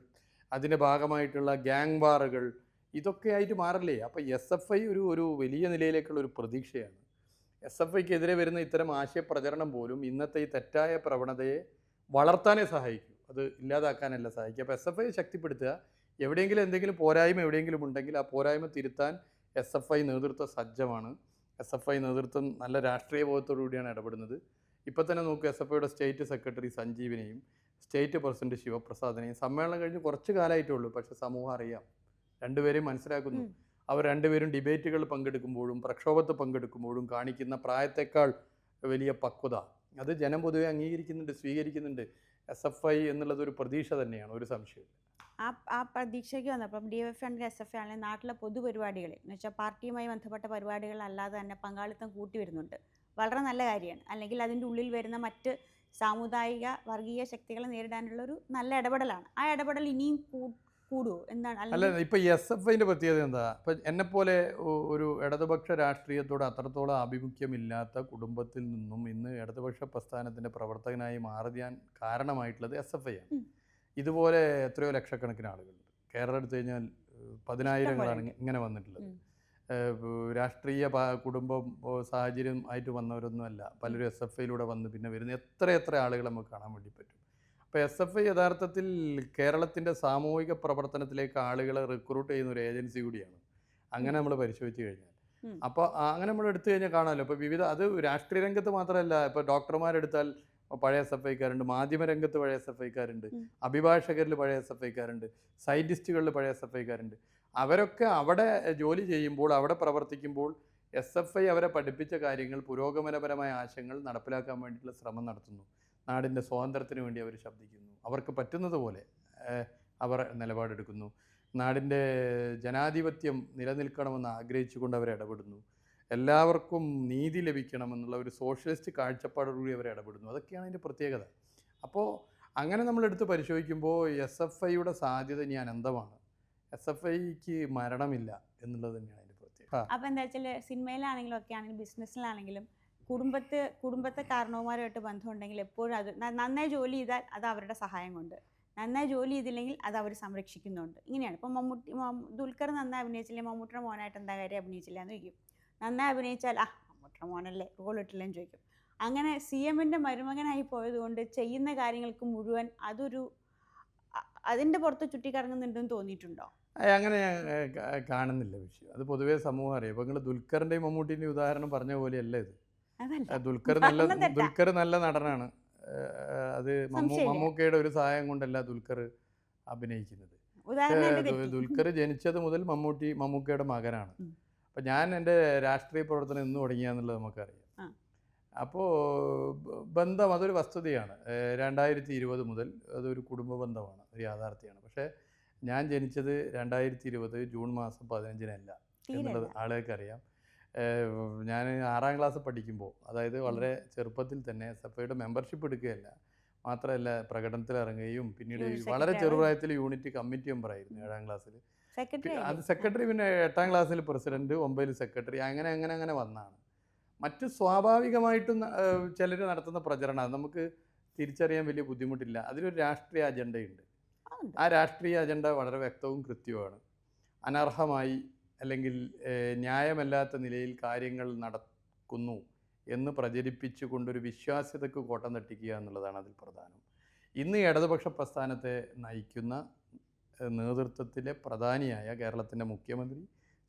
അതിൻ്റെ ഭാഗമായിട്ടുള്ള ഗ്യാങ് വാറുകൾ, ഇതൊക്കെ ആയിട്ട് മാറില്ലേ? അപ്പോൾ SFI ഒരു വലിയ നിലയിലേക്കുള്ള ഒരു പ്രതീക്ഷയാണ്. SFIക്കെതിരെ വരുന്ന ഇത്തരം ആശയപ്രചരണം പോലും ഇന്നത്തെ ഈ തെറ്റായ പ്രവണതയെ വളർത്താനേ സഹായിക്കും, അത് ഇല്ലാതാക്കാനല്ല സഹായിക്കുക. അപ്പോൾ SFI ശക്തിപ്പെടുത്തുക. എവിടെയെങ്കിലും എന്തെങ്കിലും പോരായ്മ എവിടെയെങ്കിലും ഉണ്ടെങ്കിൽ ആ പോരായ്മ തിരുത്താൻ SFI നേതൃത്വം സജ്ജമാണ്. SFI നേതൃത്വം നല്ല രാഷ്ട്രീയ ബോധത്തോടു കൂടിയാണ് ഇടപെടുന്നത്. ഇപ്പോൾ തന്നെ നോക്കുക, SFIയുടെ സ്റ്റേറ്റ് സെക്രട്ടറി സഞ്ജീവിനെയും സ്റ്റേറ്റ് പ്രസിഡന്റ് ശിവപ്രസാദിനെയും സമ്മേളനം കഴിഞ്ഞ് കുറച്ച് കാലമായിട്ടുള്ളൂ, പക്ഷേ സമൂഹം അറിയാം, രണ്ടുപേരെയും മനസ്സിലാക്കുന്നു. അവർ രണ്ടുപേരും ഡിബേറ്റുകൾ പങ്കെടുക്കുമ്പോഴും പ്രക്ഷോഭത്തിൽ പങ്കെടുക്കുമ്പോഴും കാണിക്കുന്ന പ്രായത്തേക്കാൾ വലിയ പക്വത അത് ജനം പൊതുവെ അംഗീകരിക്കുന്നുണ്ട്, സ്വീകരിക്കുന്നുണ്ട്. SFI എന്നുള്ളത് ഒരു പ്രതീക്ഷ തന്നെയാണ്, ഒരു സംശയം. ആ പ്രതീക്ഷയ്ക്ക് വന്നപ്പം DYFI ആണെങ്കിൽ SFI ആണെങ്കിൽ നാട്ടിലെ പൊതുപരിപാടികളിൽ എന്ന് വെച്ചാൽ പാർട്ടിയുമായി ബന്ധപ്പെട്ട പരിപാടികളല്ലാതെ തന്നെ പങ്കാളിത്തം കൂട്ടി വരുന്നുണ്ട്. വളരെ നല്ല കാര്യമാണ്. അല്ലെങ്കിൽ അതിൻ്റെ ഉള്ളിൽ വരുന്ന മറ്റ് സാമുദായിക വർഗീയ ശക്തികളെ നേരിടാനുള്ള ഒരു നല്ല ഇടപെടലാണ്. ആ ഇടപെടൽ ഇനിയും കൂടുമോ എന്താണ്? അല്ല, ഇപ്പോൾ SFIൻ്റെ പ്രത്യേകത എന്താ? ഇപ്പം എന്നെപ്പോലെ ഒരു ഇടതുപക്ഷ രാഷ്ട്രീയത്തോട് അത്രത്തോളം ആഭിമുഖ്യമില്ലാത്ത കുടുംബത്തിൽ നിന്നും ഇന്ന് ഇടതുപക്ഷ പ്രസ്ഥാനത്തിൻ്റെ പ്രവർത്തകനായി മാറിയാൻ കാരണമായിട്ടുള്ളത് SFI ആണ്. ഇതുപോലെ എത്രയോ ലക്ഷക്കണക്കിന് ആളുകളുണ്ട്. കേരളം എടുത്തു കഴിഞ്ഞാൽ 10,000ങ്ങളാണ് ഇങ്ങനെ വന്നിട്ടുള്ളത്. രാഷ്ട്രീയ കുടുംബം സാഹചര്യം ആയിട്ട് വന്നവരൊന്നുമല്ല, പലരും SFIയിലൂടെ വന്ന് പിന്നെ വരുന്ന എത്ര ആളുകൾ നമുക്ക് കാണാൻ വേണ്ടി പറ്റും. അപ്പോൾ SFI യഥാർത്ഥത്തിൽ കേരളത്തിൻ്റെ സാമൂഹിക പ്രവർത്തനത്തിലേക്ക് ആളുകളെ റിക്രൂട്ട് ചെയ്യുന്ന ഒരു ഏജൻസി കൂടിയാണ്, അങ്ങനെ നമ്മൾ പരിശോധിച്ച് കഴിഞ്ഞാൽ. അപ്പോൾ അങ്ങനെ നമ്മൾ എടുത്തു കഴിഞ്ഞാൽ കാണാമല്ലോ. ഇപ്പോൾ അത് രാഷ്ട്രീയ രംഗത്ത് മാത്രമല്ല, ഇപ്പോൾ ഡോക്ടർമാരെടുത്താൽ പഴയ SFIക്കാരുണ്ട്, മാധ്യമരംഗത്ത് പഴയ SFIക്കാരുണ്ട്, അഭിഭാഷകരിൽ പഴയ SFIക്കാരുണ്ട്, സയൻറ്റിസ്റ്റുകളിൽ പഴയ SFIക്കാരുണ്ട്. അവരൊക്കെ അവിടെ ജോലി ചെയ്യുമ്പോൾ, അവിടെ പ്രവർത്തിക്കുമ്പോൾ SFI അവരെ പഠിപ്പിച്ച കാര്യങ്ങൾ, പുരോഗമനപരമായ ആശയങ്ങൾ നടപ്പിലാക്കാൻ വേണ്ടിയിട്ടുള്ള ശ്രമം നടത്തുന്നു. നാടിൻ്റെ സ്വാതന്ത്ര്യത്തിന് വേണ്ടി അവർ ശബ്ദിക്കുന്നു, അവർക്ക് പറ്റുന്നത് പോലെ അവർ നിലപാടെടുക്കുന്നു. നാടിൻ്റെ ജനാധിപത്യം നിലനിൽക്കണമെന്ന് ആഗ്രഹിച്ചുകൊണ്ട് അവർ ഇടപെടുന്നു. എല്ലാവർക്കും നീതി ലഭിക്കണമെന്നുള്ള ഒരു സോഷ്യലിസ്റ്റ് കാഴ്ചപ്പാടോടുകൂടി അവർ ഇടപെടുന്നു. അതൊക്കെയാണ് അതിൻ്റെ പ്രത്യേകത. അപ്പോൾ അങ്ങനെ നമ്മളെടുത്ത് പരിശോധിക്കുമ്പോൾ SFIയുടെ സാധ്യത ഇനി അനന്തമാണ്. SFIക്ക് മരണമില്ല എന്നുള്ളത് തന്നെയാണ് അതിൻ്റെ പ്രത്യേകത. അപ്പോൾ എന്താ വെച്ചാൽ സിനിമയിലാണെങ്കിലും ഒക്കെ ആണെങ്കിലും ബിസിനസ്സിലാണെങ്കിലും കുടുംബത്തെ കാരണവന്മാരുമായിട്ട് ബന്ധമുണ്ടെങ്കിൽ എപ്പോഴും അത് നന്നായി ജോലി ചെയ്താൽ അത് അവരുടെ സഹായം കൊണ്ട്, നന്നായി ജോലി ചെയ്തില്ലെങ്കിൽ അത് അവർ സംരക്ഷിക്കുന്നുണ്ട്. ഇങ്ങനെയാണ്. ഇപ്പം ദുൽഖർ നന്നായി അഭിനയിച്ചില്ലേ, മമ്മൂട്ടിയുടെ മോനായിട്ട് എന്താ കാര്യം അഭിനയിച്ചില്ല എന്ന് ചോദിക്കും. നന്നായി അഭിനയിച്ചാൽ മമ്മൂട്ടിയുടെ മോനല്ലേ, റോൾ ഇട്ടില്ലെന്ന് ചോദിക്കും. അങ്ങനെ CMൻ്റെ മരുമകനായി പോയതുകൊണ്ട് ചെയ്യുന്ന കാര്യങ്ങൾക്ക് മുഴുവൻ അതിൻ്റെ പുറത്ത് ചുറ്റിക്കറങ്ങുന്നുണ്ടെന്ന് തോന്നിയിട്ടുണ്ടോ? അങ്ങനെ കാണുന്നില്ല വിഷയം. അത് പൊതുവേ സമൂഹം അറിയാം. ഇപ്പോൾ നിങ്ങൾ ദുൽഖറിൻ്റെയും മമ്മൂട്ടിൻ്റെയും ഉദാഹരണം പറഞ്ഞ പോലെയല്ല ഇത്. ദുൽഖർ നല്ല നടനാണ്. അത് മമ്മൂക്കയുടെ ഒരു സഹായം കൊണ്ടല്ല ദുൽഖർ അഭിനയിക്കുന്നത്. ദുൽഖർ ജനിച്ചത് മുതൽ മമ്മൂക്കയുടെ മകനാണ്. അപ്പം ഞാൻ എൻ്റെ രാഷ്ട്രീയ പ്രവർത്തനം എന്ന് തുടങ്ങിയാന്നുള്ളത് നമുക്കറിയാം. അപ്പോൾ ബന്ധം അതൊരു വസ്തുതയാണ്. 2020 മുതൽ അതൊരു കുടുംബ ബന്ധമാണ്, ഒരു യാഥാർത്ഥ്യമാണ്. പക്ഷേ ഞാൻ ജനിച്ചത് 2020 ജൂൺ മാസം 15-നല്ല എന്നുള്ളത് ആളുകൾക്കറിയാം. ഞാൻ 6ാം ക്ലാസ് പഠിക്കുമ്പോൾ, അതായത് വളരെ ചെറുപ്പത്തിൽ തന്നെ സഫയുടെ മെമ്പർഷിപ്പ് എടുക്കുകയല്ല, മാത്രമല്ല പ്രകടനത്തിൽ ഇറങ്ങുകയും പിന്നീട് വളരെ ചെറുപ്രായത്തിൽ യൂണിറ്റ് കമ്മിറ്റി മെമ്പറായിരുന്നു 7ാം ക്ലാസ്സിൽ. അത് സെക്രട്ടറി, പിന്നെ 8ാം ക്ലാസ്സിൽ പ്രസിഡന്റ്, 9ൽ സെക്രട്ടറി, അങ്ങനെ വന്നാണ്. മറ്റ് സ്വാഭാവികമായിട്ടും ചിലർ നടത്തുന്ന പ്രചരണം നമുക്ക് തിരിച്ചറിയാൻ വലിയ ബുദ്ധിമുട്ടില്ല. അതിലൊരു രാഷ്ട്രീയ അജണ്ടയുണ്ട്. ആ രാഷ്ട്രീയ അജണ്ട വളരെ വ്യക്തവും കൃത്യവുമാണ്. അനർഹമായി അല്ലെങ്കിൽ ന്യായമല്ലാത്ത നിലയിൽ കാര്യങ്ങൾ നടക്കുന്നു എന്ന് പ്രചരിപ്പിച്ചുകൊണ്ടൊരു വിശ്വാസ്യതയ്ക്ക് കോട്ടം തട്ടിക്കുക എന്നുള്ളതാണ് അതിൽ പ്രധാനം. ഇന്ന് ഇടതുപക്ഷ പ്രസ്ഥാനത്തെ നയിക്കുന്ന നേതൃത്വത്തിലെ പ്രധാനിയായ കേരളത്തിൻ്റെ മുഖ്യമന്ത്രി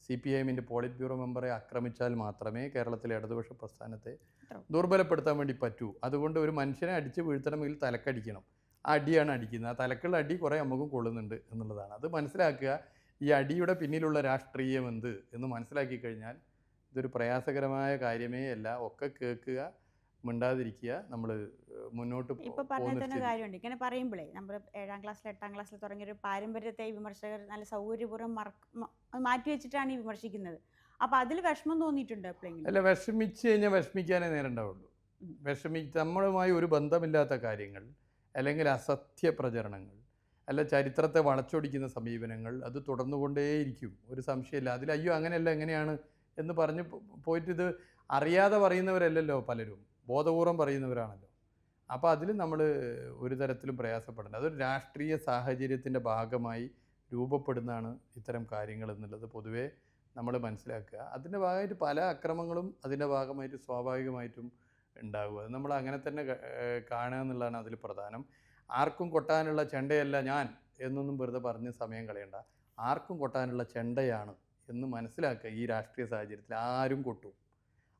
CPIMൻ്റെ പോളിറ്റ് ബ്യൂറോ മെമ്പറെ ആക്രമിച്ചാൽ മാത്രമേ കേരളത്തിലെ ഇടതുപക്ഷ പ്രസ്ഥാനത്തെ ദുർബലപ്പെടുത്താൻ വേണ്ടി പറ്റൂ. അതുകൊണ്ട് ഒരു മനുഷ്യനെ അടിച്ച് വീഴ്ത്തണമെങ്കിൽ തലക്കടിക്കണം. ആ അടിയാണ് അടിക്കുന്നത്. ആ തലക്കുള്ള അടി കുറേ നമുക്കും കൊള്ളുന്നുണ്ട് എന്നുള്ളതാണ്. അത് മനസ്സിലാക്കുക. ഈ അടിയുടെ പിന്നിലുള്ള രാഷ്ട്രീയം എന്ത് എന്ന് മനസ്സിലാക്കി കഴിഞ്ഞാൽ ഇതൊരു പ്രയാസകരമായ കാര്യമേ അല്ല. ഒക്കെ കേൾക്കുക, മിണ്ടാതിരിക്കുക, നമ്മൾ മുന്നോട്ട് ഇപ്പൊ പറഞ്ഞ തന്നെ കാര്യമുണ്ട്. ഇങ്ങനെ പറയുമ്പോഴേ നമ്മൾ 7ാം ക്ലാസ്സിൽ 8ാം ക്ലാസ്സിൽ തുടങ്ങിയൊരു പാരമ്പര്യത്തെ വിമർശകർ നല്ല സൗകര്യപൂർവ്വം മാറ്റി വെച്ചിട്ടാണ് ഈ വിമർശിക്കുന്നത്. അപ്പൊ അതിൽ വിഷമം തോന്നിയിട്ടുണ്ട് എപ്പോഴെങ്കിലും? അല്ല, വിഷമിച്ച് കഴിഞ്ഞാൽ വിഷമിക്കാനേ നേരം ഉണ്ടാവുള്ളൂ. നമ്മളുമായി ഒരു ബന്ധമില്ലാത്ത കാര്യങ്ങൾ, അല്ലെങ്കിൽ അസത്യ പ്രചരണങ്ങൾ, അല്ല ചരിത്രത്തെ വളച്ചൊടിക്കുന്ന സമീപനങ്ങൾ, അത് തുടർന്നുകൊണ്ടേയിരിക്കും. ഒരു സംശയമില്ല അതിൽ. അയ്യോ അങ്ങനെയല്ല, എങ്ങനെയാണ് എന്ന് പറഞ്ഞ് പോയിട്ട് ഇത് അറിയാതെ പറയുന്നവരല്ലല്ലോ പലരും, ബോധപൂർവം പറയുന്നവരാണല്ലോ. അപ്പോൾ അതിൽ നമ്മൾ ഒരു തരത്തിലും പ്രയാസപ്പെടേണ്ട. അതൊരു രാഷ്ട്രീയ സാഹചര്യത്തിൻ്റെ ഭാഗമായി രൂപപ്പെടുന്നതാണ് ഇത്തരം കാര്യങ്ങൾ എന്നുള്ളത് പൊതുവേ നമ്മൾ മനസ്സിലാക്കുക. അതിൻ്റെ ഭാഗമായിട്ട് പല അക്രമങ്ങളും അതിൻ്റെ ഭാഗമായിട്ട് സ്വാഭാവികമായിട്ടും ഉണ്ടാകുക. അത് നമ്മൾ അങ്ങനെ തന്നെ കാണുക എന്നുള്ളതാണ് അതിൽ പ്രധാനം. ആർക്കും കൊട്ടാനുള്ള ചെണ്ടയല്ല ഞാൻ എന്നൊന്നും വെറുതെ പറഞ്ഞ് സമയം കളയണ്ട. ആർക്കും കൊട്ടാനുള്ള ചെണ്ടയാണ് എന്ന് മനസ്സിലാക്കുക. ഈ രാഷ്ട്രീയ സാഹചര്യത്തിൽ ആരും കൊട്ടും,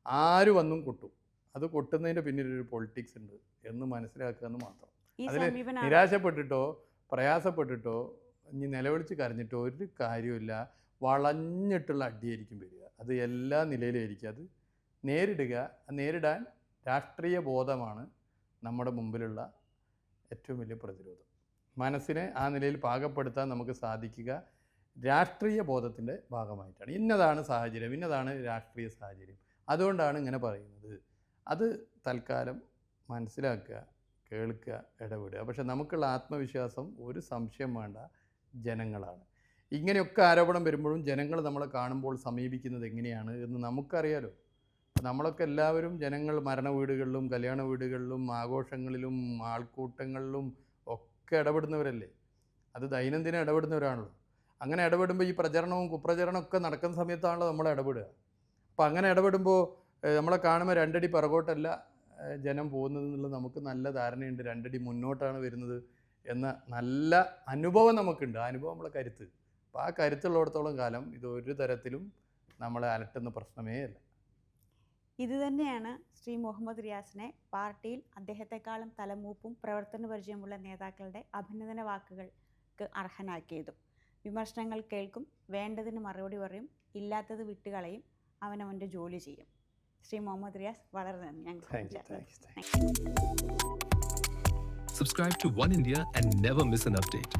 ആര് വന്നും കൊട്ടും. അത് കൊട്ടുന്നതിൻ്റെ പിന്നിലൊരു പൊളിറ്റിക്സ് ഉണ്ട് എന്ന് മനസ്സിലാക്കുക എന്ന് മാത്രം. അതിൽ നിരാശപ്പെട്ടിട്ടോ പ്രയാസപ്പെട്ടിട്ടോ ഇനി നിലവിളിച്ച് കരഞ്ഞിട്ടോ ഒരു കാര്യമില്ല. വളഞ്ഞിട്ടുള്ള അടിയായിരിക്കും വരിക. അത് എല്ലാ നിലയിലും ആയിരിക്കും. അത് നേരിടാൻ രാഷ്ട്രീയ ബോധമാണ് നമ്മുടെ മുമ്പിലുള്ള ഏറ്റവും വലിയ പ്രതിരോധം. മനസ്സിനെ ആ നിലയിൽ പാകപ്പെടുത്താൻ നമുക്ക് സാധിക്കുക രാഷ്ട്രീയ ബോധത്തിൻ്റെ ഭാഗമായിട്ടാണ്. ഇന്നതാണ് സാഹചര്യം, ഇന്നതാണ് രാഷ്ട്രീയ സാഹചര്യം, അതുകൊണ്ടാണ് ഇങ്ങനെ പറയുന്നത്. അത് തൽക്കാലം മനസ്സിലാക്കുക, കേൾക്കുക, ഇടപെടുക. പക്ഷെ നമുക്കുള്ള ആത്മവിശ്വാസം, ഒരു സംശയം വേണ്ട, ജനങ്ങളാണ്. ഇങ്ങനെയൊക്കെ ആരോപണം വരുമ്പോഴും ജനങ്ങൾ നമ്മളെ കാണുമ്പോൾ സമീപിക്കുന്നത് എങ്ങനെയാണ് എന്ന് നമുക്കറിയാലോ. നമ്മളൊക്കെ എല്ലാവരും ജനങ്ങൾ മരണ വീടുകളിലും കല്യാണ വീടുകളിലും ആഘോഷങ്ങളിലും ആൾക്കൂട്ടങ്ങളിലും ഒക്കെ ഇടപെടുന്നവരല്ലേ. അത് ദൈനംദിനം ഇടപെടുന്നവരാണല്ലോ. അങ്ങനെ ഇടപെടുമ്പോൾ ഈ പ്രചരണവും കുപ്രചരണവും ഒക്കെ നടക്കുന്ന സമയത്താണല്ലോ നമ്മൾ ഇടപെടുക. അപ്പോൾ അങ്ങനെ ഇടപെടുമ്പോൾ നമ്മളെ കാണുമ്പോൾ 2 അടി പിറകോട്ടല്ല ജനം പോകുന്നത് എന്നുള്ളത് നമുക്ക് നല്ല ധാരണയുണ്ട്. 2 അടി മുന്നോട്ടാണ് വരുന്നത് എന്ന നല്ല അനുഭവം നമുക്കുണ്ട്. ആ അനുഭവം നമ്മളെ കരുത്ത്. അപ്പോൾ ആ കരുത്തുള്ളിടത്തോളം കാലം ഇതൊരു തരത്തിലും നമ്മളെ അലട്ടുന്ന പ്രശ്നമേ അല്ല. ഇത് തന്നെയാണ് ശ്രീ മുഹമ്മദ് റിയാസിനെ പാർട്ടിയിൽ അദ്ദേഹത്തെക്കാളും തലമൂപ്പും പ്രവർത്തന പരിചയമുള്ള നേതാക്കളുടെ അഭിനന്ദന വാക്കുകൾക്ക് അർഹനാക്കിയതും. വിമർശനങ്ങൾ കേൾക്കും, വേണ്ടതിന് മറുപടി പറയും, ഇല്ലാത്തത് വിട്ടുകളയും, അവനവൻ്റെ ജോലി ചെയ്യും. ശ്രീ മുഹമ്മദ് റിയാസ്, വളരെ നന്ദി. Subscribe to One India and never miss an update.